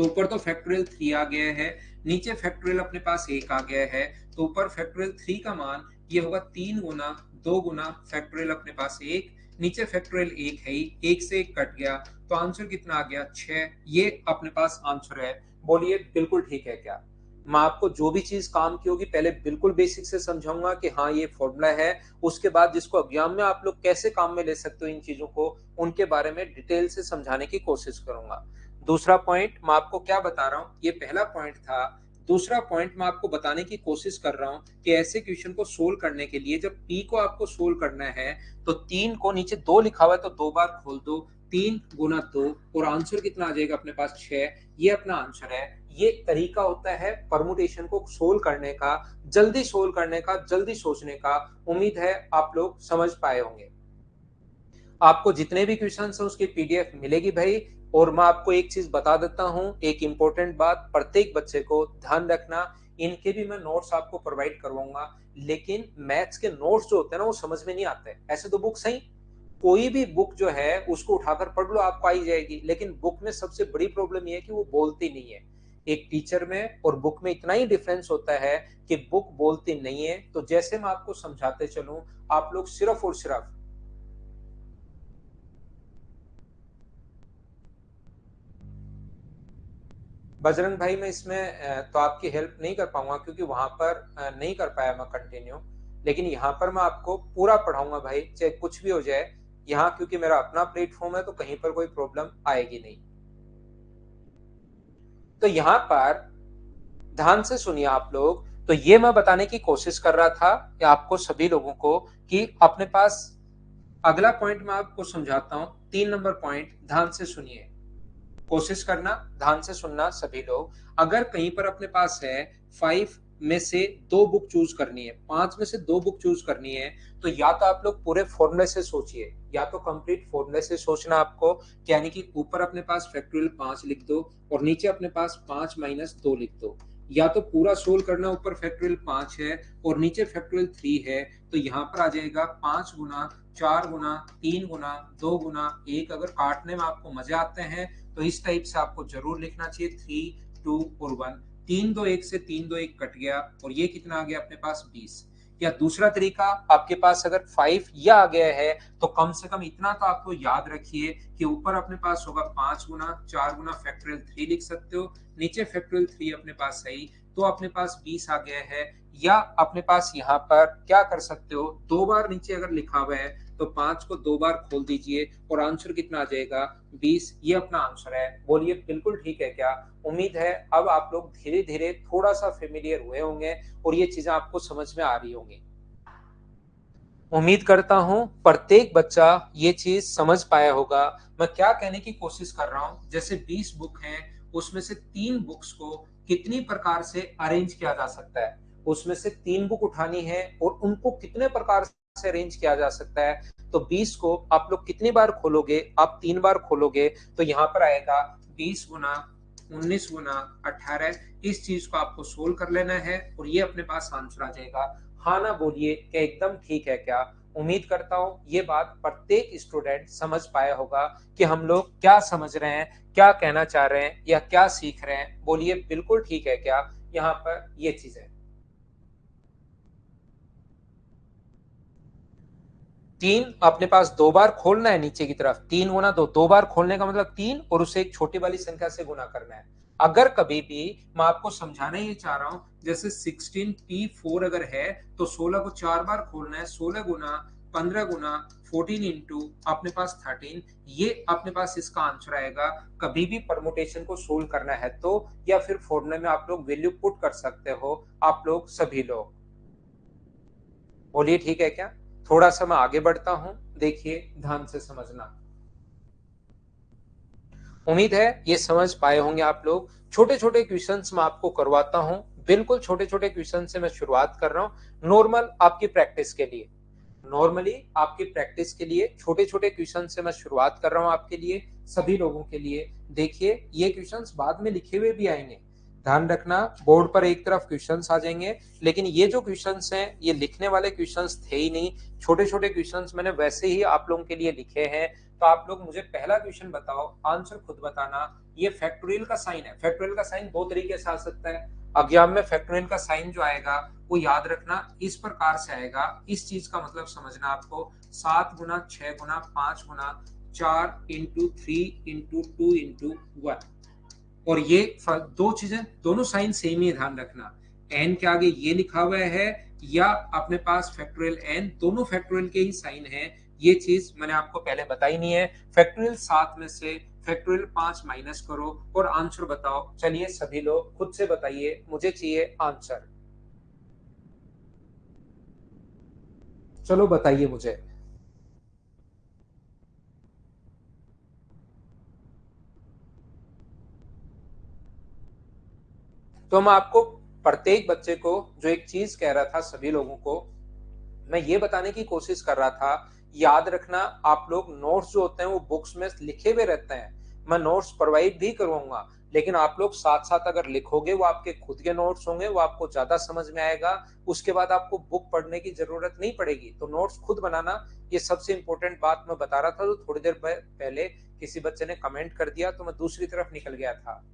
तो ऊपर तो फैक्टोरियल 3 आ गया है, नीचे फैक्टोरियल अपने पास 1 आ गया है, तो ऊपर फैक्टोरियल 3 का मान ये होगा 3 गुना 2 गुना फैक्टोरियल अपने पास 1, नीचे फैक्टोरियल 1 है ही, 1 से 1 कट गया, तो आंसर कितना आ गया 6। ये अपने पास आंसर है। बोलिए बिल्कुल ठीक है क्या? मैं आपको जो भी चीज काम की होगी पहले बिल्कुल बेसिक से समझाऊंगा कि हाँ ये फॉर्मूला है, उसके बाद जिसको एग्जाम में आप लोग कैसे काम में ले सकते हो इन चीजों को, उनके बारे में डिटेल से समझाने की कोशिश करूंगा। दूसरा पॉइंट मैं आपको क्या बता रहा हूं, ये पहला पॉइंट था। दूसरा पॉइंट मैं आपको बताने की कोशिश कर रहा हूं कि ऐसे क्वेश्चन को सोल्व करने के लिए जब पी को आपको सोल्व करना है तो 3 को नीचे 2 लिखा हुआ है तो 2 बार खोल दो, 3 गुना 2 और आंसर कितना आ जाएगा अपने पास 6। ये अपना आंसर है। ये तरीका होता है परमुटेशन को सोल्व करने का, जल्दी सोल्व करने का, जल्दी सोचने का। उम्मीद है आप लोग समझ पाए होंगे। आपको जितने भी क्वेश्चन है उसकी पीडीएफ मिलेगी भाई। और मैं आपको एक चीज बता देता हूं, एक इंपॉर्टेंट बात, प्रत्येक बच्चे को ध्यान रखना, इनके भी मैं नोट्स आपको प्रोवाइड करवाऊंगा, लेकिन मैथ्स के नोट्स जो होते हैं ना वो समझ में नहीं आते। ऐसे तो बुक सही, कोई भी बुक जो है उसको उठाकर पढ़ लो आपको आई जाएगी, लेकिन बुक में सबसे बड़ी प्रॉब्लम ये है कि वो बोलती नहीं है। एक टीचर में और बुक में इतना ही डिफरेंस होता है कि बुक बोलती नहीं है। तो जैसे मैं आपको समझाते चलूं, आप लोग सिर्फ और सिर्फ बजरंग भाई मैं इसमें तो आपकी हेल्प नहीं कर पाऊंगा क्योंकि वहां पर नहीं कर पाया मैं कंटिन्यू, लेकिन यहाँ पर मैं आपको पूरा पढ़ाऊंगा भाई, चाहे कुछ भी हो जाए। यहाँ क्योंकि मेरा अपना प्लेटफॉर्म है तो कहीं पर कोई प्रॉब्लम आएगी नहीं। तो यहाँ पर ध्यान से सुनिए आप लोग। तो ये मैं बताने की कोशिश कर रहा था कि आपको सभी लोगों को कि अपने पास अगला पॉइंट मैं आपको समझाता हूं, 3 नंबर पॉइंट, ध्यान से सुनिए, कोशिश करना ध्यान से सुनना सभी लोग। अगर कहीं पर अपने पास है 5 में से 2 बुक चूज करनी है, 5 में से 2 बुक चूज करनी है, तो या तो आप लोग पूरे फॉर्मूले से सोचिए, या तो कंप्लीट फॉर्मूले से सोचना आपको, यानी कि ऊपर अपने पास फैक्टोरियल 5 लिख दो और नीचे अपने पास 5 माइनस 2 लिख दो, या तो पूरा सोल्व करना, ऊपर फैक्टोरियल 5 है और नीचे फैक्टोरियल 3 है, तो यहाँ पर आ जाएगा 5 गुना 4 गुना 3 गुना 2 गुना 1। अगर काटने में आपको मजे आते हैं तो इस टाइप से आपको जरूर लिखना चाहिए 3 2 और 1। 3 2 1 से 3 2 1 कट गया और ये कितना आ गया अपने पास 20। या दूसरा तरीका, आपके पास अगर 5 या आ गया है तो कम से कम इतना तो आपको याद रखिए कि ऊपर अपने पास होगा 5 गुना 4 गुना फैक्टोरियल 3 लिख सकते हो, नीचे फैक्टोरियल 3 अपने पास सही, तो अपने पास 20 आ गया है। या अपने पास यहाँ पर क्या कर सकते हो, 2 बार नीचे अगर लिखा हुआ है तो 5 को 2 बार खोल दीजिए और आंसर कितना आ जाएगा 20। ये अपना आंसर है। बोलिए बिल्कुल ठीक है क्या? उम्मीद है अब आप लोग धीरे धीरे थोड़ा सा फेमिलियर हुए होंगे और ये चीजें आपको समझ में आ रही होंगी। उम्मीद करता हूं प्रत्येक बच्चा ये चीज समझ पाया होगा। मैं क्या कहने की कोशिश कर रहा हूं, जैसे 20 बुक हैं, उसमें से 3 बुक्स को कितनी प्रकार से अरेंज किया जा सकता है, उसमें से 3 बुक उठानी है और उनको कितने प्रकार से अरेंज किया जा सकता है। तो 20 को आप लोग कितनी बार खोलोगे, आप 3 बार खोलोगे, तो यहाँ पर आएगा 20 गुना 19 गुना 18। इस चीज को आपको सोल्व कर लेना है और ये अपने पास आंसर आ जाएगा। हाँ ना बोलिए क्या एकदम ठीक है क्या? उम्मीद करता हूं ये बात प्रत्येक स्टूडेंट समझ पाया होगा कि हम लोग क्या समझ रहे हैं, क्या कहना चाह रहे हैं या क्या सीख रहे हैं। बोलिए बिल्कुल ठीक है क्या? यहाँ पर ये चीजें 3 अपने पास 2 बार खोलना है नीचे की तरफ, 3 गुना 2, 2 बार खोलने का मतलब 3 और उसे एक छोटी वाली संख्या से गुना करना है। अगर कभी भी मैं आपको समझाना ये चाह रहा हूं, जैसे 16p4 अगर है तो 16 को 4 बार खोलना है, 16 गुना 15 गुना 14 इंटू अपने पास 13, ये अपने पास इसका आंसर आएगा। कभी भी परमुटेशन को सोल्व करना है तो, या फिर फॉर्मूले में आप लोग वैल्यू पुट कर सकते हो, आप लोग सभी लोग। बोलिए ठीक है क्या? थोड़ा सा मैं आगे बढ़ता हूं, देखिए ध्यान से समझना। उम्मीद है ये समझ पाए होंगे आप लोग। छोटे छोटे क्वेश्चंस मैं आपको करवाता हूं, बिल्कुल छोटे छोटे क्वेश्चन से मैं शुरुआत कर रहा हूं, नॉर्मल आपकी प्रैक्टिस के लिए। नॉर्मली आपकी प्रैक्टिस के लिए छोटे छोटे क्वेश्चन से मैं शुरुआत कर रहा हूं आपके लिए, सभी लोगों के लिए। देखिए ये क्वेश्चंस बाद में लिखे हुए भी आएंगे, ध्यान रखना बोर्ड पर एक तरफ क्वेश्चंस आ जाएंगे, लेकिन ये जो क्वेश्चंस हैं ये लिखने वाले क्वेश्चंस थे ही नहीं, छोटे छोटे क्वेश्चंस मैंने वैसे ही आप लोगों के लिए लिखे हैं। तो आप लोग मुझे पहला क्वेश्चन बताओ, आंसर खुद बताना। ये फैक्टोरियल का साइन है। फैक्टोरियल का साइन दो तरीके से आ सकता है। एग्जाम में फैक्टोरियल का साइन जो आएगा वो याद रखना इस प्रकार से आएगा। इस चीज का मतलब समझना आपको, 7 गुना 6 गुना 5 गुना 4 इंटू 3 इंटू 2 इंटू 1। और ये दो चीजें दोनों साइन सेम ही, ध्यान रखना। एन के आगे ये लिखा हुआ है या अपने पास फैक्टोरियल एन, दोनों फैक्टोरियल के ही साइन है। ये चीज मैंने आपको पहले बताई नहीं है। फैक्टोरियल 7 में से फैक्टोरियल 5 माइनस करो और आंसर बताओ। चलिए सभी लोग खुद से बताइए, मुझे चाहिए आंसर। चलो बताइए मुझे। तो मैं आपको प्रत्येक बच्चे को जो एक चीज कह रहा था, सभी लोगों को मैं ये बताने की कोशिश कर रहा था, याद रखना आप लोग नोट्स जो होते हैं वो बुक्स में लिखे हुए रहते हैं। मैं नोट्स प्रोवाइड भी करूंगा, लेकिन आप लोग साथ साथ अगर लिखोगे वो आपके खुद के नोट्स होंगे, वो आपको ज्यादा समझ में आएगा। उसके बाद आपको बुक पढ़ने की जरूरत नहीं पड़ेगी। तो नोट्स खुद बनाना, ये सबसे इंपॉर्टेंट बात मैं बता रहा था। तो थोड़ी देर पहले किसी बच्चे ने कमेंट कर दिया तो मैं दूसरी तरफ निकल गया था।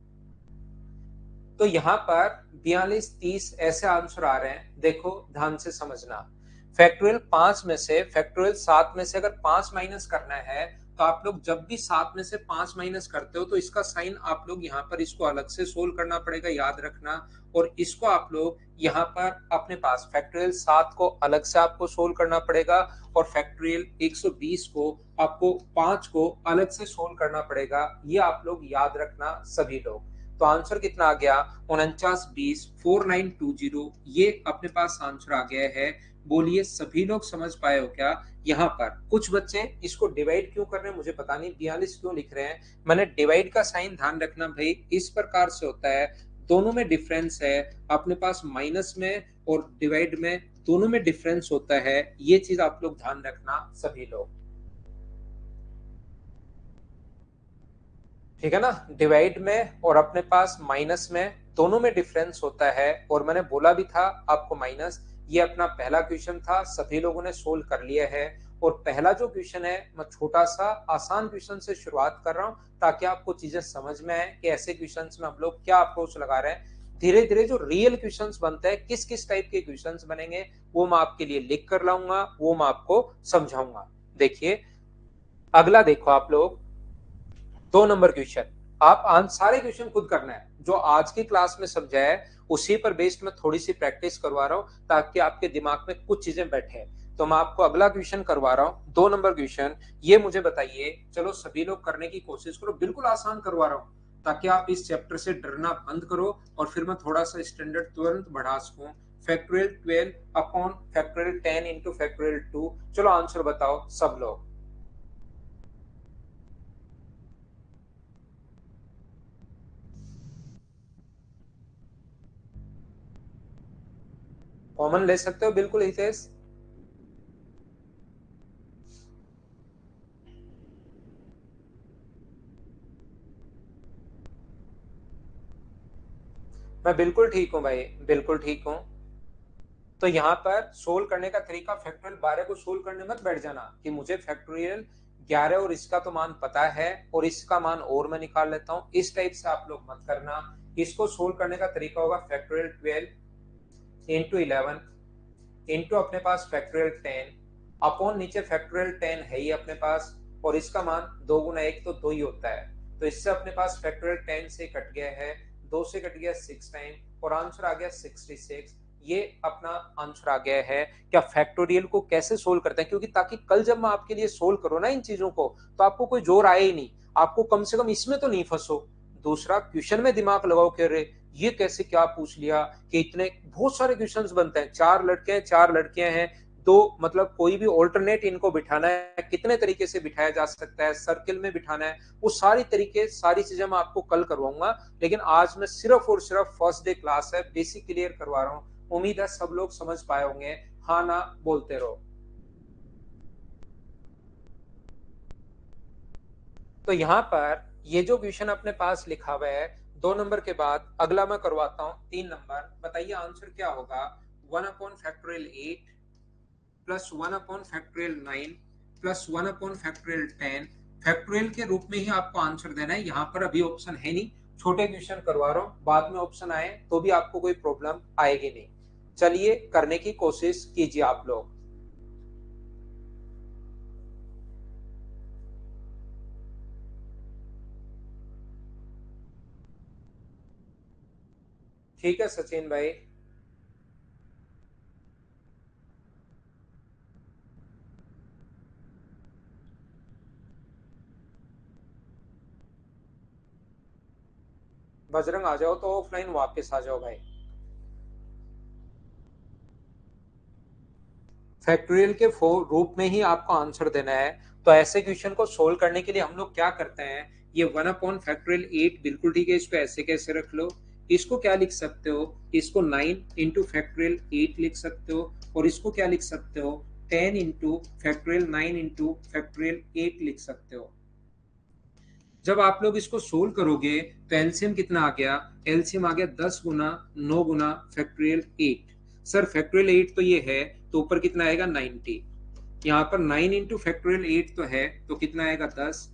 तो यहाँ पर 42 30 ऐसे आंसर आ रहे हैं, देखो ध्यान से समझना। फैक्टोरियल 5 में से फैक्टोरियल 7 में से अगर 5 माइनस करना है, तो आप लोग जब भी 7 में से 5 माइनस करते हो तो इसका साइन आप लोग यहाँ पर इसको अलग से सोल्व करना पड़ेगा, याद रखना। और इसको आप लोग यहाँ पर अपने पास फैक्टोरियल 7 को अलग से आपको सोल्व करना पड़ेगा, और फैक्टोरियल 120 को आपको 5 को अलग से सोल्व करना पड़ेगा। ये आप लोग याद रखना सभी लोग। तो आंसर कितना आ गया, 4920 ये अपने पास आंसर आ गया है। बोलिए सभी लोग समझ पाए हो क्या? यहाँ पर कुछ बच्चे इसको डिवाइड क्यों कर रहे हैं मुझे पता नहीं, 42 क्यों लिख रहे हैं। मैंने डिवाइड का साइन ध्यान रखना भाई इस प्रकार से होता है, दोनों में डिफरेंस है। अपने पास माइनस में और डिवाइड में दोनों में डिफरेंस होता है। ये चीज आप लोग ध्यान रखना सभी लोग, ठीक है ना। डिवाइड में और अपने पास माइनस में दोनों में डिफरेंस होता है। और मैंने बोला भी था आपको माइनस। ये अपना पहला क्वेश्चन था, सभी लोगों ने सोल्व कर लिया है। और पहला जो क्वेश्चन है मैं छोटा सा आसान क्वेश्चन से शुरुआत कर रहा हूं, ताकि आपको चीजें समझ में आए कि ऐसे क्वेश्चंस में हम लोग क्या अप्रोच लगा रहे हैं। धीरे धीरे जो रियल क्वेश्चंस बनते हैं, किस किस टाइप के क्वेश्चंस बनेंगे वो मैं आपके लिए लिख कर लाऊंगा, वो मैं आपको समझाऊंगा। देखिए अगला देखो आप लोग, 2 नंबर क्वेश्चन। आप सारे क्वेश्चन खुद करना है, जो आज की क्लास में समझाया है उसी पर बेस्ड मैं थोड़ी सी प्रैक्टिस करवा रहा हूं, ताकि आपके दिमाग में कुछ चीजें बैठे। तो मैं आपको अगला क्वेश्चन करवा रहा हूं, 2 नंबर क्वेश्चन। ये मुझे बताइए, चलो सभी लोग करने की कोशिश करो, बिल्कुल आसान करवा रहा हूं ताकि आप इस चैप्टर से डरना बंद करो और फिर मैं थोड़ा सा स्टैंडर्ड तुरंत बढ़ा सकूं। Factorial 12 upon factorial 10 into factorial 2। चलो आंसर बताओ सब लोग। कॉमन ले सकते हो बिल्कुल हितेश। मैं बिल्कुल ठीक हूँ भाई, बिल्कुल ठीक हूँ। तो यहाँ पर सोल्व करने का तरीका, फैक्टोरियल 12 को सोल्व करने मत बैठ जाना कि मुझे फैक्टोरियल 11 और इसका तो मान पता है और इसका मान और मैं निकाल लेता हूँ, इस टाइप से आप लोग मत करना। इसको सोल्व करने का तरीका होगा फैक्टोरियल 12 इंटू 11 इंटू अपने पास फैक्टोरियल 10 अपॉन नीचे फैक्टोरियल 10 है ही अपने पास, और इसका मान 2 गुना 1 तो 2 ही होता है। तो इससे अपने पास फैक्टोरियल 10 से कट गया है, 2 से कट गया 6 टाइम और आंसर आ गया 66। ये अपना आंसर आ गया है। क्या फैक्टोरियल को कैसे सोल्व करते हैं, क्योंकि ताकि कल जब मैं आपके लिए सोल्व करूँ ना इन चीजों को, तो आपको कोई जोर आए ही नहीं, आपको कम से कम इसमें तो नहीं फंसो। दूसरा क्वेश्चन में दिमाग लगाओ कि अरे ये कैसे क्या पूछ लिया, कि इतने बहुत सारे क्वेश्चंस बनते हैं, 4 लड़के हैं 4 लड़कियां हैं, तो मतलब कोई भी ऑल्टरनेट इनको बिठाना है, कितने तरीके से बिठाया जा सकता है, सर्किल में बिठाना है, वो सारी तरीके सारी चीजें मैं आपको कल करवाऊंगा। लेकिन आज मैं सिर्फ और सिर्फ फर्स्ट डे क्लास है, बेसिक क्लियर करवा रहा हूँ। उम्मीद है सब लोग समझ पाए होंगे, हाँ ना बोलते रहो। तो यहाँ पर ये जो क्वेश्चन अपने पास लिखा हुआ है 2 नंबर के बाद अगला मैं करवाता हूं 3 नंबर। बताइए आंसर क्या होगा। 1/8 प्लस 1/9 प्लस 1/10 फैक्टोरियल के रूप में ही आपको आंसर देना है। यहाँ पर अभी ऑप्शन है नहीं, छोटे क्वेश्चन करवा रहा हूँ, बाद में ऑप्शन आए तो भी आपको कोई प्रॉब्लम आएगी नहीं। चलिए करने की कोशिश कीजिए आप लोग। ठीक है सचिन भाई। बजरंग आ जाओ तो ऑफलाइन वापस आ जाओ भाई। फैक्टोरियल के रूप में ही आपको आंसर देना है। तो ऐसे क्वेश्चन को सोल्व करने के लिए हम लोग क्या करते हैं, ये 1/8 बिल्कुल ठीक है, इसको ऐसे कैसे रख लो। इसको क्या लिख सकते हो, इसको 9 × फैक्टोरियल 8 लिख सकते हो। और इसको क्या लिख सकते हो, 10 × फैक्टोरियल 9 × फैक्टोरियल 8 लिख सकते हो। जब आप लोग इसको सोल्व करोगे तो एलसीएम कितना आ गया, एलसीएम आ गया 10 × 9 × फैक्टोरियल 8। सर फैक्टोरियल 8 तो ये है, तो ऊपर कितना आएगा 90। यहाँ पर 9 × फैक्टोरियल 8 तो है, तो कितना आएगा 10।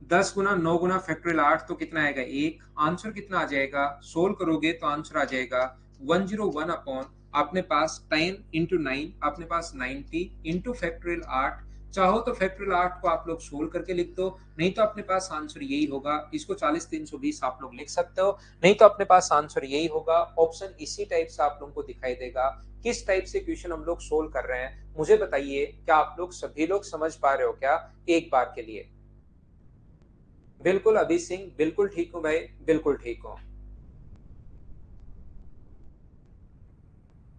10 × 9 × फैक्टोरियल 8 तो कितना आएगा 1। आंसर कितना आ जाएगा, सोल्व करोगे तो आंसर आ जाएगा 101 अपॉन अपने पास 10 × 9 अपने पास 90 × फैक्टोरियल 8। चाहो तो फैक्टोरियल 8 को आप लोग सोल्व करके लिख दो, नहीं तो अपने पास आंसर यही होगा। इसको 40 320 आप लोग लिख सकते हो, नहीं तो अपने पास आंसर यही होगा। ऑप्शन इसी टाइप से आप लोगों को दिखाई देगा। किस टाइप से क्वेश्चन हम लोग सोल्व कर रहे हैं मुझे बताइए। क्या आप लोग सभी लोग समझ पा रहे हो क्या एक बार के लिए। बिल्कुल अभी सिंह, बिल्कुल ठीक हूं भाई, बिल्कुल ठीक हूं।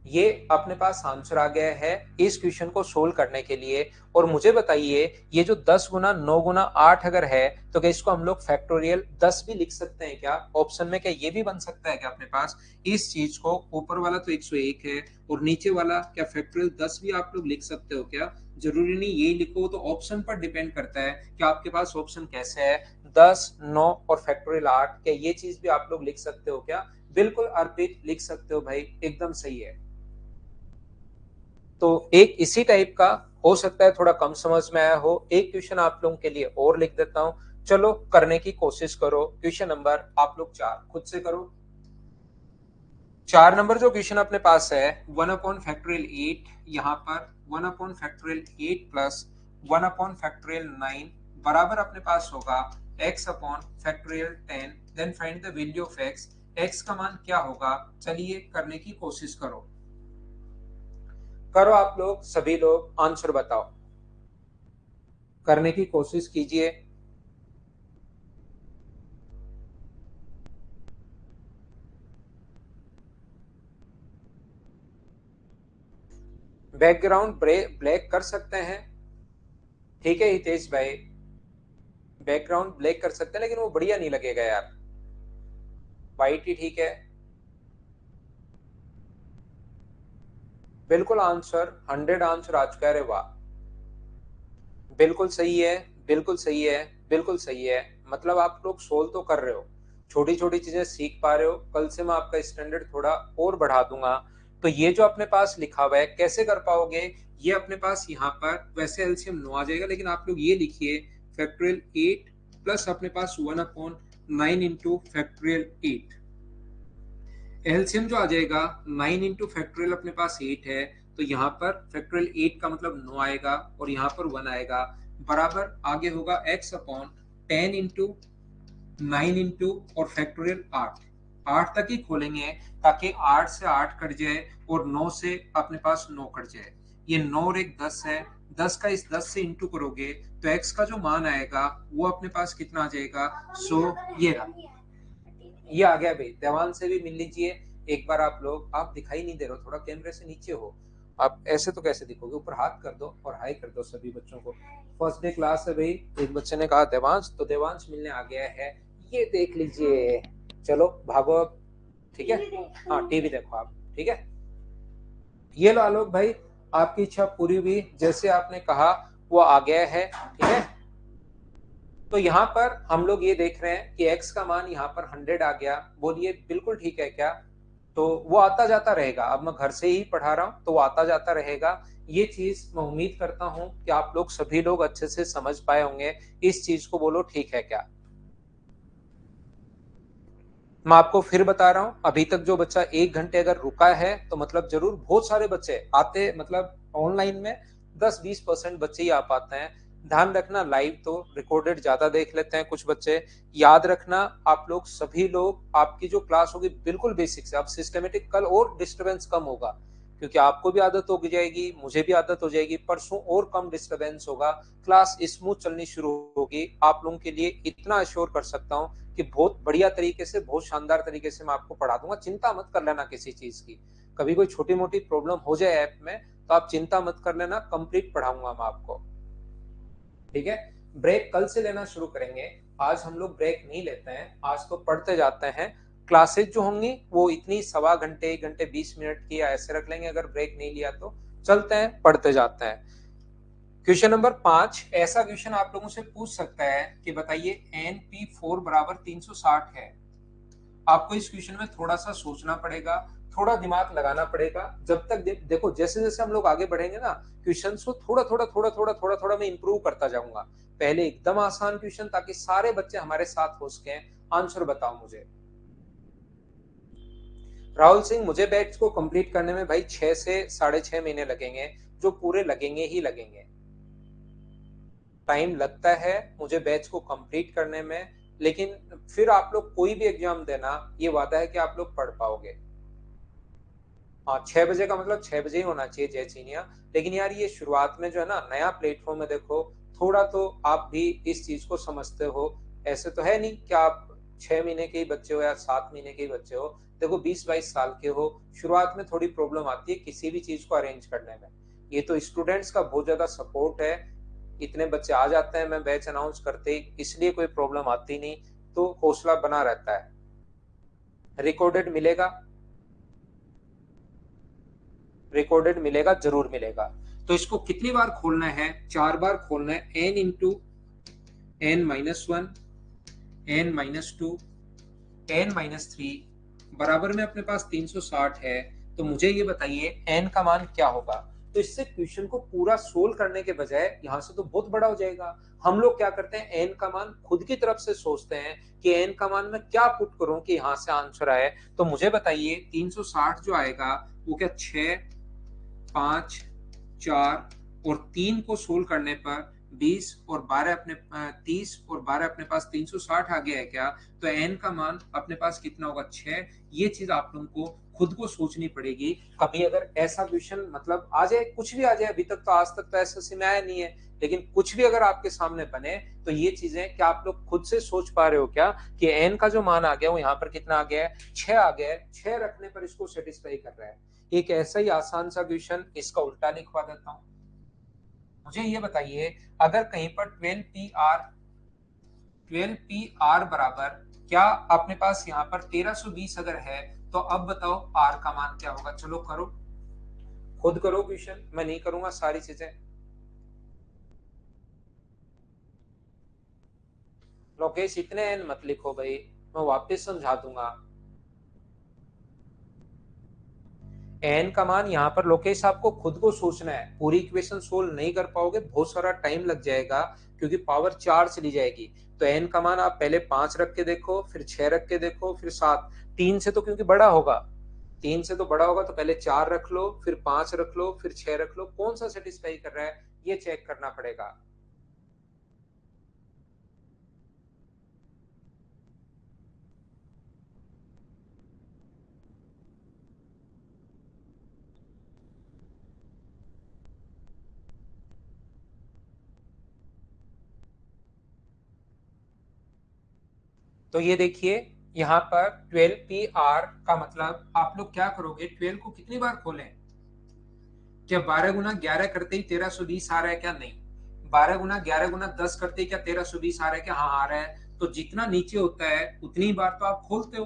ये अपने पास आंसर आ गया है इस क्वेश्चन को सोल्व करने के लिए। और मुझे बताइए ये जो 10 × 9 × 8 अगर है तो क्या इसको हम लोग फैक्टोरियल 10 भी लिख सकते हैं क्या। ऑप्शन में क्या ये भी बन सकता है क्या अपने पास इस चीज को, ऊपर वाला तो 101 है और नीचे वाला क्या फैक्टोरियल 10 भी आप लोग लिख सकते हो क्या। जरूरी नहीं यही लिखो, तो ऑप्शन पर डिपेंड करता है कि आपके पास ऑप्शन कैसे है। 10 9 और फैक्टोरियल 8 क्या ये चीज भी आप लोग लिख सकते हो क्या। बिल्कुल अर्पित लिख सकते हो भाई, एकदम सही है। तो एक इसी टाइप का हो सकता है, थोड़ा कम समझ में आया हो। एक क्वेश्चन आप लोगों के लिए और लिख देता हूं, चलो करने की कोशिश करो। क्वेश्चन नंबर आप लोग 4 खुद से करो। 4 नंबर जो क्वेश्चन अपने पास है 1/8, यहाँ पर 1/8 प्लस 1/9 बराबर अपने पास होगा x/10। Then find the value of x। x का मान क्या होगा, चलिए करने की कोशिश करो। करो आप लोग सभी लोग आंसर बताओ, करने की कोशिश कीजिए। बैकग्राउंड ब्लैक कर सकते हैं, ठीक है हितेश भाई, बैकग्राउंड ब्लैक कर सकते हैं लेकिन वो बढ़िया नहीं लगेगा यार, वाइट ही ठीक है। बिल्कुल आंसर 100 आंसर आ चुका है, अरे वाह, बिल्कुल सही है, बिल्कुल सही है, बिल्कुल सही है। मतलब आप लोग सोल्व तो कर रहे हो, छोटी छोटी चीजें सीख पा रहे हो। कल से मैं आपका स्टैंडर्ड थोड़ा और बढ़ा दूंगा। तो ये जो अपने पास लिखा हुआ है कैसे कर पाओगे, ये अपने पास यहाँ पर वैसे एलसीएम 9 आ जाएगा, लेकिन आप लोग ये लिखिए फैक्टोरियल 8 प्लस अपने पास 1/9 × फैक्टोरियल 8। एलसीएम जो आ जाएगा 9 × फैक्टोरियल अपने पास 8 है, तो यहाँ पर फैक्टोरियल 8 का मतलब 9 आएगा और यहाँ पर 1 आएगा, बराबर आगे होगा x/10 × 9 और फैक्टोरियल 8 तक ही खोलेंगे ताकि 8 से 8 कट जाए और 9 से अपने पास 9 कट जाए। ये 9 और 1 10 है, 10 का इस 10 से इंटू करोगे तो x का जो मान आएगा वो अपने पास कितना आ जाएगा 100। ये रहा, ये आ गया भाई। देवान से भी मिल लीजिए एक बार आप लोग। आप दिखाई नहीं दे रहे हो, थोड़ा कैमरे से नीचे हो। आप ऐसे तो कैसे दिखोगे, ऊपर हाथ कर दो और हाई कर दो सभी बच्चों को। फर्स्ट डे क्लास है भाई। एक बच्चे ने कहा देवांश, तो देवांश मिलने आ गया है, ये देख लीजिए। चलो भागो अब, ठीक है। हाँ टीवी देखो आप, ठीक है। ये लो आलोक भाई, आपकी इच्छा पूरी हुई, जैसे आपने कहा वो आ गया है, ठीक है। तो यहाँ पर हम लोग ये देख रहे हैं कि x का मान यहाँ पर 100 आ गया। बोलिए बिल्कुल ठीक है क्या? तो वो आता जाता रहेगा। अब मैं घर से ही पढ़ा रहा हूँ तो वो आता जाता रहेगा। ये चीज मैं उम्मीद करता हूँ कि आप लोग सभी लोग अच्छे से समझ पाए होंगे। इस चीज को बोलो ठीक है क्या? मैं आपको फिर बता रहा हूं, अभी तक जो बच्चा 1 घंटे अगर रुका है तो मतलब जरूर बहुत सारे बच्चे आते, मतलब ऑनलाइन में 10-20% बच्चे ही आ पाते हैं। ध्यान रखना, लाइव तो रिकॉर्डेड ज्यादा देख लेते हैं कुछ बच्चे। याद रखना आप लोग सभी लोग, आपकी जो क्लास होगी बिल्कुल बेसिक से, अब सिस्टमेटिक कल और डिस्टरबेंस कम होगा, क्योंकि आपको भी आदत हो जाएगी, मुझे भी आदत हो जाएगी। परसों और कम डिस्टरबेंस होगा, क्लास स्मूथ चलनी शुरू होगी। आप लोगों के लिए इतना अश्योर कर सकता हूं कि बहुत बढ़िया तरीके से, बहुत शानदार तरीके से मैं आपको पढ़ा दूंगा। चिंता मत कर लेना किसी चीज की। कभी कोई छोटी मोटी प्रॉब्लम हो जाए ऐप में तो आप चिंता मत कर लेना, कंप्लीट पढ़ाऊंगा मैं आपको। ठीक है, ब्रेक कल से लेना शुरू करेंगे। आज हम लोग ब्रेक नहीं लेते हैं, आज तो पढ़ते जाते हैं। क्लासेज जो होंगी वो इतनी 1.25 घंटे 1 घंटे 20 मिनट की ऐसे रख लेंगे, अगर ब्रेक नहीं लिया तो। चलते हैं, पढ़ते जाते हैं। क्वेश्चन नंबर 5, ऐसा क्वेश्चन आप लोगों से पूछ सकता है कि बताइए NP4 बराबर 360 है। आपको इस क्वेश्चन में थोड़ा सा सोचना पड़ेगा, थोड़ा दिमाग लगाना पड़ेगा। जब तक देखो, जैसे जैसे हम लोग आगे बढ़ेंगे ना, क्वेश्चन को थोड़ा थोड़ा थोड़ा थोड़ा थोड़ा थोड़ा मैं इंप्रूव करता जाऊंगा। पहले एकदम आसान क्वेश्चन, ताकि सारे बच्चे हमारे साथ हो सके। आंसर बताओ मुझे। राहुल सिंह, मुझे बैच को कंप्लीट करने में भाई 6 से 6.5 महीने लगेंगे, जो पूरे लगेंगे ही लगेंगे। टाइम लगता है मुझे बैच को कंप्लीट करने में, लेकिन फिर आप लोग कोई भी एग्जाम देना, ये वादा है कि आप लोग पढ़ पाओगे। हाँ, 6 बजे का मतलब 6 बजे ही होना चाहिए जय चीनिया। लेकिन यार ये शुरुआत में जो है ना, नया प्लेटफॉर्म है, देखो थोड़ा तो आप भी इस चीज को समझते हो। ऐसे तो है नहीं कि आप 6 महीने के ही बच्चे हो या 7 महीने के ही बच्चे हो। देखो 20-22 साल के हो, शुरुआत में थोड़ी प्रॉब्लम आती है किसी भी चीज को अरेंज करने में। ये तो स्टूडेंट्स का बहुत ज्यादा सपोर्ट है, इतने बच्चे आ जाते हैं मैं बैच अनाउंस करते, इसलिए कोई प्रॉब्लम आती नहीं। तो हौसला बना रहता है। रिकॉर्डेड मिलेगा, रिकॉर्डेड मिलेगा, जरूर मिलेगा। तो इसको कितनी बार खोलना है? 4 बार खोलना है। n×n-1, n-2, n-3 बराबर में अपने पास 360 है। तो मुझे ये बताइए n का मान क्या होगा? तो इससे क्वेश्चन को पूरा सोल्व करने के बजाय, यहां से तो बहुत बड़ा हो जाएगा। हम लोग क्या करते हैं, n का मान खुद की तरफ से सोचते हैं कि n का मान मैं क्या पुट करूं कि यहां से आंसर आए। तो मुझे बताइए 360 जो आएगा वो क्या 6, 5, 4 और 3 को सोल्व करने पर 20 और 12 अपने 30 और 12 अपने पास 360 आ गया है क्या? तो n का मान अपने पास कितना होगा? 6। ये चीज आप लोगों को खुद को सोचनी पड़ेगी। कभी अगर ऐसा क्वेश्चन मतलब आ जाए, कुछ भी आ जाए, अभी तक तो आज तक तो ऐसा में आया नहीं है, लेकिन कुछ भी अगर आपके सामने बने तो ये चीजें क्या आप लोग खुद से सोच पा रहे हो क्या कि n का जो मान आ गया वो यहाँ पर कितना आ गया है? 6 आ गया है। 6 रखने पर इसको सेटिस्फाई कर रहा है। एक ऐसा ही आसान सा क्वेश्चन, इसका उल्टा लिखवा देता हूं। मुझे ये बताइए, अगर कहीं पर 12p r बराबर, क्या अपने पास यहाँ पर 1320 अगर है, तो अब बताओ r का मान क्या होगा? चलो करो, खुद करो क्वेश्चन, मैं नहीं करूंगा सारी चीजें। लोकेश इतने एन मत लिखो भाई, मैं वापस समझा दूंगा। एन का मान यहाँ पर लोकेश आपको खुद को सोचना है, पूरी इक्वेशन सोल्व नहीं कर पाओगे, बहुत सारा टाइम लग जाएगा, क्योंकि पावर 4 चली जाएगी। तो एन का मान आप पहले 5 रख के देखो, फिर 6 रख के देखो, फिर 7। 3 से तो क्योंकि बड़ा होगा, 3 से तो बड़ा होगा, तो पहले 4 रख लो, फिर 5 रख लो, फिर 6 रख लो। कौन सा सेटिस्फाई कर रहा है ये चेक करना पड़ेगा। तो ये देखिए यहाँ पर 12pr का मतलब आप लोग क्या करोगे, 12 को कितनी बार खोलें? क्या 12 × 11 करते ही 1320 आ रहा है क्या? नहीं। 12 × 11 × 10 करते ही क्या 1320 आ रहा है क्या? हाँ आ रहा है। तो जितना नीचे होता है उतनी बार तो आप खोलते हो।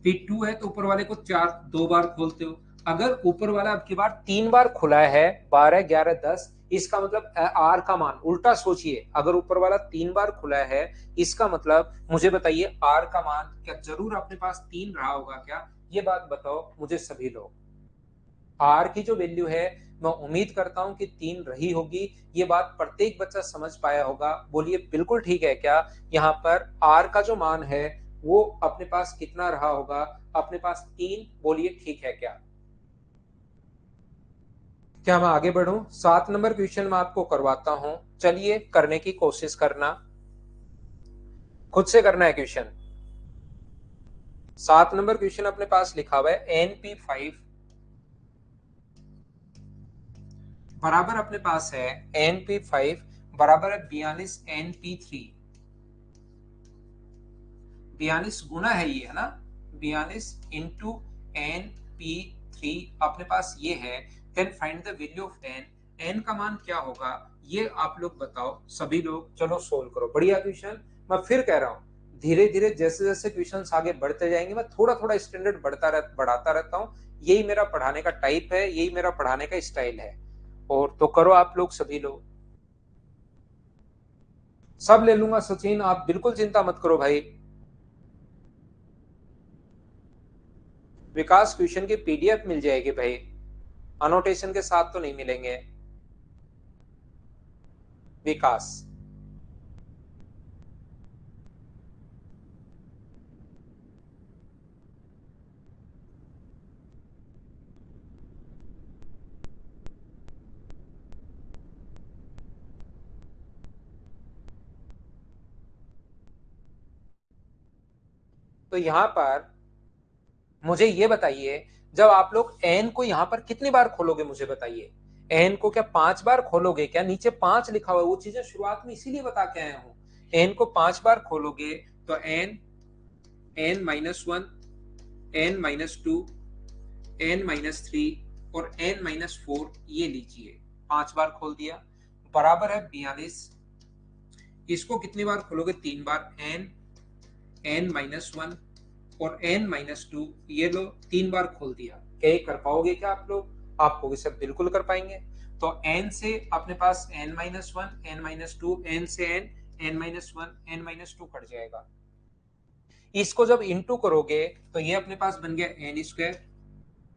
फिर 2 है तो ऊपर वाले को 2 बार खोलते हो। अगर ऊपर वाला अब की बार 3 बार खुला है, 12, 11, 10, इसका मतलब आर का मान उल्टा सोचिए, अगर ऊपर वाला 3 बार खुला है इसका मतलब मुझे बताइए आर का मान क्या जरूर अपने पास 3 रहा होगा क्या? ये बात बताओ मुझे सभी लोग। आर की जो वैल्यू है मैं उम्मीद करता हूं कि 3 रही होगी। ये बात प्रत्येक बच्चा समझ पाया होगा। बोलिए बिल्कुल ठीक है क्या? यहाँ पर आर का जो मान है वो अपने पास कितना रहा होगा? अपने पास 3। बोलिए ठीक है क्या? क्या मैं आगे बढ़ूं? 7 नंबर क्वेश्चन मैं आपको करवाता हूं, चलिए करने की कोशिश करना, खुद से करना है क्वेश्चन। 7 नंबर क्वेश्चन अपने पास लिखा हुआ है NP5 बराबर अपने पास है NP5 बराबर है 42 NP3। 42 गुना है ये, है ना, 42 इंटू NP3 अपने पास ये है। Then find the value of n। n का मान क्या होगा ये आप लोग बताओ सभी लोग। चलो सोल्व करो। बढ़िया क्वेश्चन। मैं फिर कह रहा हूं धीरे धीरे जैसे जैसे क्वेश्चन आगे बढ़ते जाएंगे मैं थोड़ा थोड़ा स्टैंडर्ड बढ़ाता रहता हूं। यही मेरा पढ़ाने का टाइप है, यही मेरा पढ़ाने का स्टाइल है। और तो करो आप लोग सभी लोग। सब ले लूंगा सचिन, आप बिल्कुल चिंता मत करो भाई। विकास क्वेश्चन की पीडीएफ मिल जाएगी भाई, अनोटेशन के साथ तो नहीं मिलेंगे। विकास तो यहां पर मुझे ये बताइए, जब आप लोग एन को यहां पर कितनी बार खोलोगे मुझे बताइए। एन को क्या 5 बार खोलोगे क्या? नीचे 5 लिखा हुआ है, वो चीजें शुरुआत में इसीलिए बता के आया हूं। एन को 5 बार खोलोगे तो एन, n-1, n-2, n-3 और n-4 ये लीजिए 5 बार खोल दिया बराबर है 42। इसको कितनी बार खोलोगे? 3 बार, n-1 और n-2 ये लो 3 बार खोल दिया। क्या ये कर पाओगे क्या आप लोग? आप कहोगे सर बिल्कुल कर पाएंगे। तो n से अपने पास n-1, n-2, n से n-1, n-2 कट जाएगा। इसको जब इंटू करोगे तो ये अपने पास बन गया n²,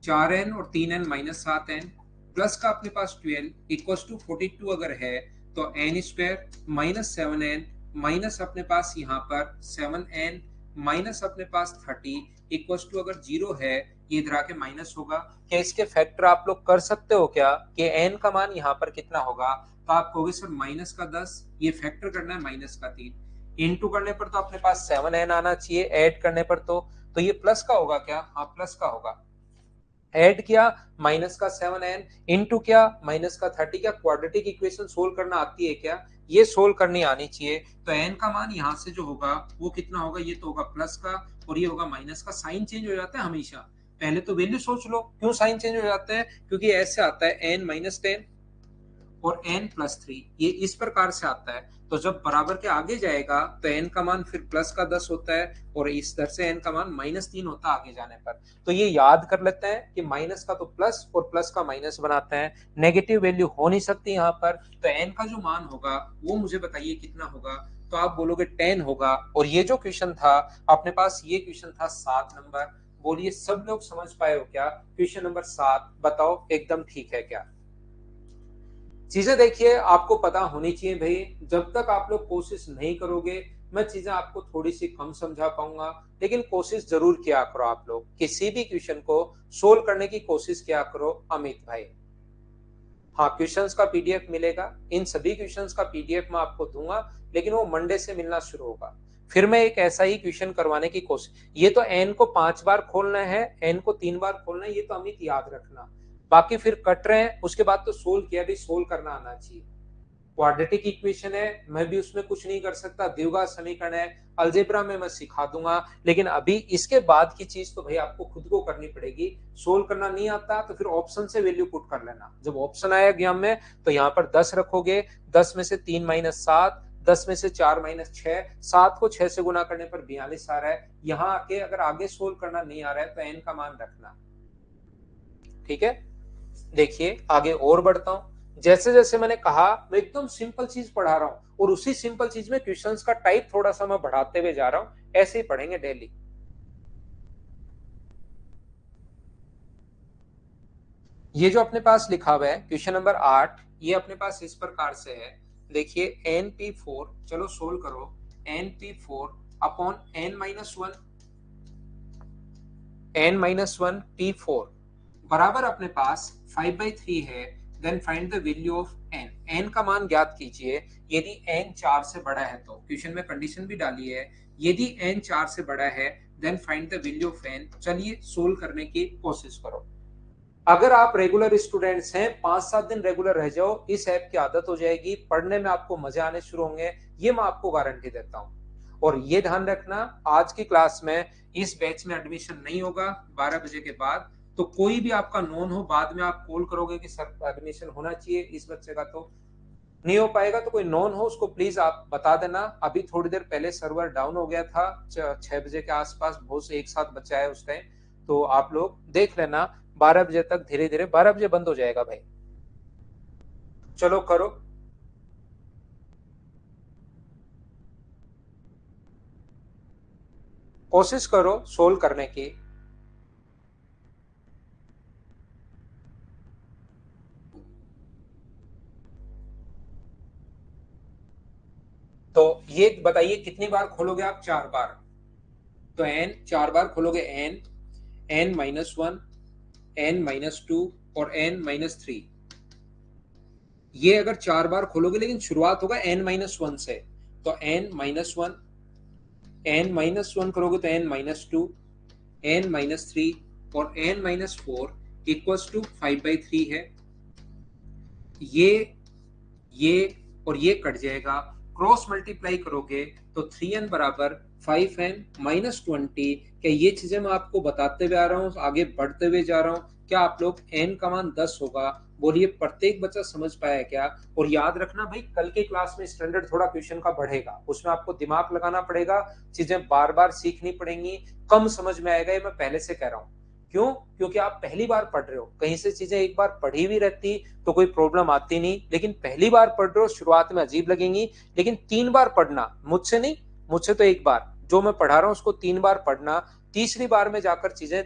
4n और 3n माइनस 7n प्लस का अपने पास 12 इक्वल टू 42 अगर है तो n² माइनस 7n माइनस अपने पास यहाँ पर 7n माइनस अपने पास 30 इक्वल टू अगर 0 है ये इधर आके माइनस होगा। क्या इसके फैक्टर आप लोग कर सकते हो क्या कि n का मान यहाँ पर कितना होगा? तो आप कहोगे सर माइनस का 10, ये फैक्टर करना है माइनस का 3, इंटू करने पर तो अपने पास 7n आना चाहिए, ऐड करने पर तो ये प्लस का होगा क्या? हाँ प्लस का होगा। ऐड किया माइनस का 7n इंटू क्या माइनस का 30। क्या क्वाड्रेटिक इक्वेशन सोल्व करना आती है क्या? ये सोल्व करनी आनी चाहिए। तो n का मान यहां से जो होगा वो कितना होगा? ये तो होगा प्लस का और ये होगा माइनस का। साइन चेंज हो जाता है हमेशा, पहले तो वैल्यू सोच लो क्यों साइन चेंज हो जाता है, क्योंकि ऐसे आता है n-10 और n+3 ये इस प्रकार से आता है। तो जब बराबर के आगे जाएगा तो n का मान फिर प्लस का 10 होता है और इस तरह से n का मान -3 होता है आगे जाने पर। तो ये याद कर लेते हैं कि माइनस का तो प्लस और प्लस का माइनस बनाते हैं, नेगेटिव वैल्यू हो नहीं सकती यहाँ पर। तो n का जो मान होगा वो मुझे बताइए कितना होगा? तो आप बोलोगे 10 होगा। और ये जो क्वेश्चन था अपने पास, ये क्वेश्चन था 7 नंबर। बोलिए सब लोग समझ पाए हो क्या? क्वेश्चन नंबर 7 बताओ एकदम ठीक है क्या? चीजें देखिए आपको पता होनी चाहिए भाई, जब तक आप लोग कोशिश नहीं करोगे मैं चीजें आपको थोड़ी सी कम समझा पाऊंगा। लेकिन कोशिश जरूर किया करो, आप लोग किसी भी क्वेश्चन को सोल्व करने की कोशिश किया करो अमित भाई। हाँ क्वेश्चंस का पीडीएफ मिलेगा, इन सभी क्वेश्चंस का पीडीएफ मैं आपको दूंगा, लेकिन वो मंडे से मिलना शुरू होगा। फिर मैं एक ऐसा ही क्वेश्चन करवाने की कोशिश, ये तो एन को 5 बार खोलना है, एन को 3 बार खोलना है, ये तो अमित याद रखना। बाकी फिर कट रहे हैं उसके बाद तो सोल्व किया भी, सोल्व करना आना चाहिए। क्वाड्रेटिक इक्वेशन है, मैं भी उसमें कुछ नहीं कर सकता, द्विघात समीकरण है, अलजेब्रा में मैं सिखा दूंगा। लेकिन अभी इसके बाद की चीज तो भाई आपको खुद को करनी पड़ेगी। सोल्व करना नहीं आता तो फिर ऑप्शन से वैल्यू पुट कर लेना। जब ऑप्शन आया एग्जाम में तो यहाँ पर 10 रखोगे, 10 में से 3 माइनस 7, 10 में से 4 माइनस 6, 7 को 6 से गुना करने पर 42 आ रहा है। यहाँ आके अगर आगे सोल्व करना नहीं आ रहा है तो एन का मान रखना। ठीक है, देखिए आगे और बढ़ता हूं। जैसे जैसे मैंने कहा मैं एकदम सिंपल चीज पढ़ा रहा हूं और उसी सिंपल चीज में क्वेश्चंस का टाइप थोड़ा सा मैं बढ़ाते हुए जा रहा हूं। ऐसे ही पढ़ेंगे डेली। ये जो अपने पास लिखा हुआ है क्वेश्चन नंबर 8, ये अपने पास इस प्रकार से है। देखिए NP4, चलो सोल्व करो। NP4 upon N-1, N-1 P4 बराबर अपने पास 5/3 है। Then find the value of n। n का मान ज्ञात कीजिए। यदि n 4 से बड़ा है तो क्वेश्चन में कंडीशन भी डाली है, यदि n 4 से बड़ा है then find the value of n। चलिए सोल्व करने की कोशिश करो। अगर आप रेगुलर स्टूडेंट्स हैं, 5-7 दिन रेगुलर रह जाओ, इस ऐप की आदत हो जाएगी, पढ़ने में आपको मजा आने शुरू होंगे, ये मैं आपको गारंटी देता हूं। और ये ध्यान रखना, आज की क्लास में इस बैच में एडमिशन नहीं होगा 12 बजे के बाद। तो कोई भी आपका नोन हो, बाद में आप कॉल करोगे कि सर एडमिशन होना चाहिए इस बच्चे का, तो नहीं हो पाएगा। तो कोई नोन हो उसको प्लीज आप बता देना। अभी थोड़ी देर पहले सर्वर डाउन हो गया था 6 बजे के आसपास, बहुत से एक साथ बच्चे आए उस टाइम, तो आप लोग देख लेना। 12 बजे तक धीरे धीरे, 12 बजे बंद हो जाएगा भाई। चलो करो। कोशिश करो सोल्व करने की। तो ये बताइए कितनी बार खोलोगे आप? 4 बार। तो n 4 बार खोलोगे, n-1, n-2 और n-3। ये अगर 4 बार खोलोगे, लेकिन शुरुआत होगा n-1 से, तो n-1, n-1 करोगे तो n-2, n-3 और n-4 इक्वल्स टू 5/3 है। ये और ये कट जाएगा, क्रॉस मल्टीप्लाई करोगे तो 3n बराबर 5n-20। क्या ये चीजें मैं आपको बताते हुए आ रहा हूँ, आगे बढ़ते हुए जा रहा हूँ? क्या आप लोग n का मान 10 होगा, बोलिए प्रत्येक बच्चा समझ पाया क्या? और याद रखना भाई, कल के क्लास में स्टैंडर्ड थोड़ा क्वेश्चन का बढ़ेगा, उसमें आपको दिमाग लगाना पड़ेगा, चीजें बार बार सीखनी पड़ेंगी, कम समझ में आएगा, ये मैं पहले से कह रहा हूँ। क्यों? क्योंकि आप पहली बार पढ़ रहे हो, कहीं से चीजें एक बार पढ़ी हुई रहती तो कोई प्रॉब्लम आती नहीं, लेकिन पहली बार पढ़ रहे हो, शुरुआत में अजीब लगेंगी, लेकिन 3 बार पढ़ना, मुझसे नहीं, मुझसे तो एक बार, जो मैं पढ़ा रहा हूं उसको 3 बार पढ़ना, तीसरी बार में जाकर चीजें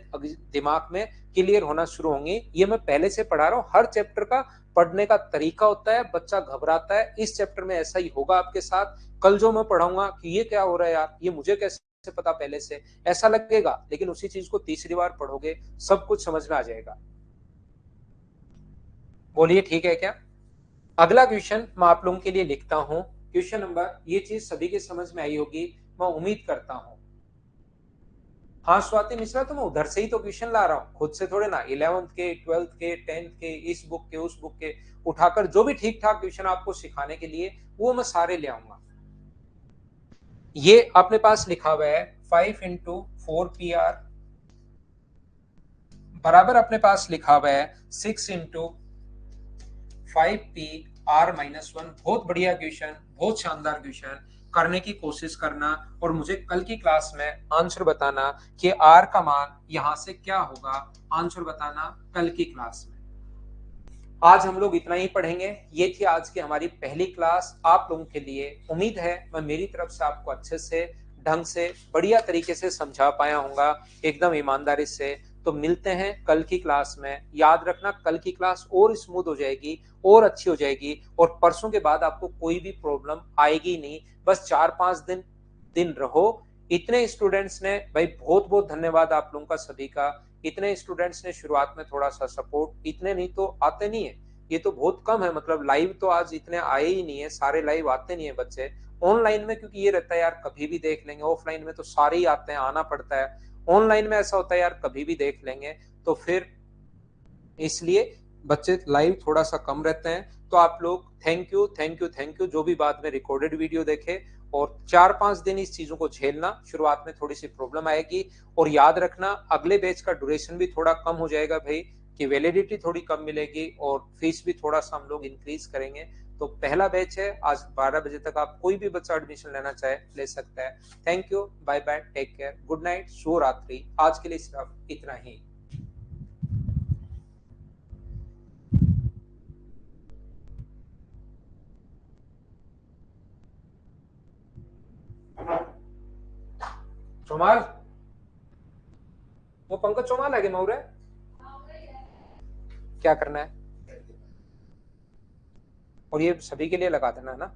दिमाग में क्लियर होना शुरू होंगी। ये मैं पहले से पढ़ा रहा हूं, हर चैप्टर का पढ़ने का तरीका होता है, बच्चा घबराता है, इस चैप्टर में ऐसा ही होगा आपके साथ। कल जो मैं पढ़ाऊंगा कि ये क्या हो रहा है यार, ये मुझे कैसे पता पहले से, ऐसा लगेगा, लेकिन उसी चीज को तीसरी बार पढ़ोगे सब कुछ समझ में आ जाएगा। बोलिए ठीक है क्या? अगला क्वेश्चन मैं आप लोगों के लिए लिखता हूं। क्वेश्चन नंबर, ये चीज सभी के समझ में आई होगी मैं उम्मीद करता हूं। हाँ स्वाति मिश्रा, तो मैं उधर से ही तो क्वेश्चन ला रहा हूँ, खुद से थोड़े ना। 11th के, 12th के, 10th के, इस बुक के उस बुक के उठाकर जो भी ठीक ठाक क्वेश्चन आपको सिखाने के लिए, वो मैं सारे ले आऊंगा। ये अपने पास लिखा हुआ है 5x4 PR बराबर अपने पास लिखा हुआ है 6x5PR-1। बहुत बढ़िया क्वेश्चन, बहुत शानदार क्वेश्चन, करने की कोशिश करना और मुझे कल की क्लास में आंसर बताना कि R का मान यहां से क्या होगा, आंसर बताना कल की क्लास में। आज हम लोग इतना ही पढ़ेंगे। ये थी आज की हमारी पहली क्लास आप लोगों के लिए। उम्मीद है मैं मेरी तरफ से आपको अच्छे से, ढंग से, बढ़िया तरीके से समझा पाया हूंगा, एकदम ईमानदारी से। तो मिलते हैं कल की क्लास में। याद रखना, कल की क्लास और स्मूथ हो जाएगी और अच्छी हो जाएगी, और परसों के बाद आपको कोई भी प्रॉब्लम आएगी नहीं। बस 4-5 दिन रहो। इतने स्टूडेंट्स ने भाई, बहुत बहुत धन्यवाद आप लोगों का सभी का। इतने स्टूडेंट्स ने शुरुआत में थोड़ा सा सपोर्ट, इतने नहीं तो आते नहीं है, ये तो बहुत कम है, मतलब लाइव तो आज इतने आए ही नहीं है, सारे लाइव आते नहीं है बच्चे। ऑनलाइन में क्योंकि ये रहता है यार कभी भी देख लेंगे, ऑफलाइन में तो सारे ही आते हैं, आना पड़ता है। ऑनलाइन में ऐसा होता है यार कभी भी देख लेंगे, तो फिर इसलिए बच्चे लाइव थोड़ा सा कम रहते हैं। तो आप लोग thank you thank you thank you, जो भी बाद में रिकॉर्डेड वीडियो देखे। और 4-5 दिन इस चीजों को झेलना, शुरुआत में थोड़ी सी प्रॉब्लम आएगी। और याद रखना, अगले बैच का ड्यूरेशन भी थोड़ा कम हो जाएगा भाई, कि वैलिडिटी थोड़ी कम मिलेगी और फीस भी थोड़ा सा हम लोग इंक्रीज करेंगे। तो पहला बैच है, आज 12 बजे तक आप कोई भी बच्चा एडमिशन लेना चाहे ले सकता है। Thank you, bye bye, take care, good night, शुभ रात्रि। आज के लिए सिर्फ इतना ही। चौमाल, वो पंकज चौमाल है कि मऊर है? क्या करना है? और ये सभी के लिए लगा देना है ना।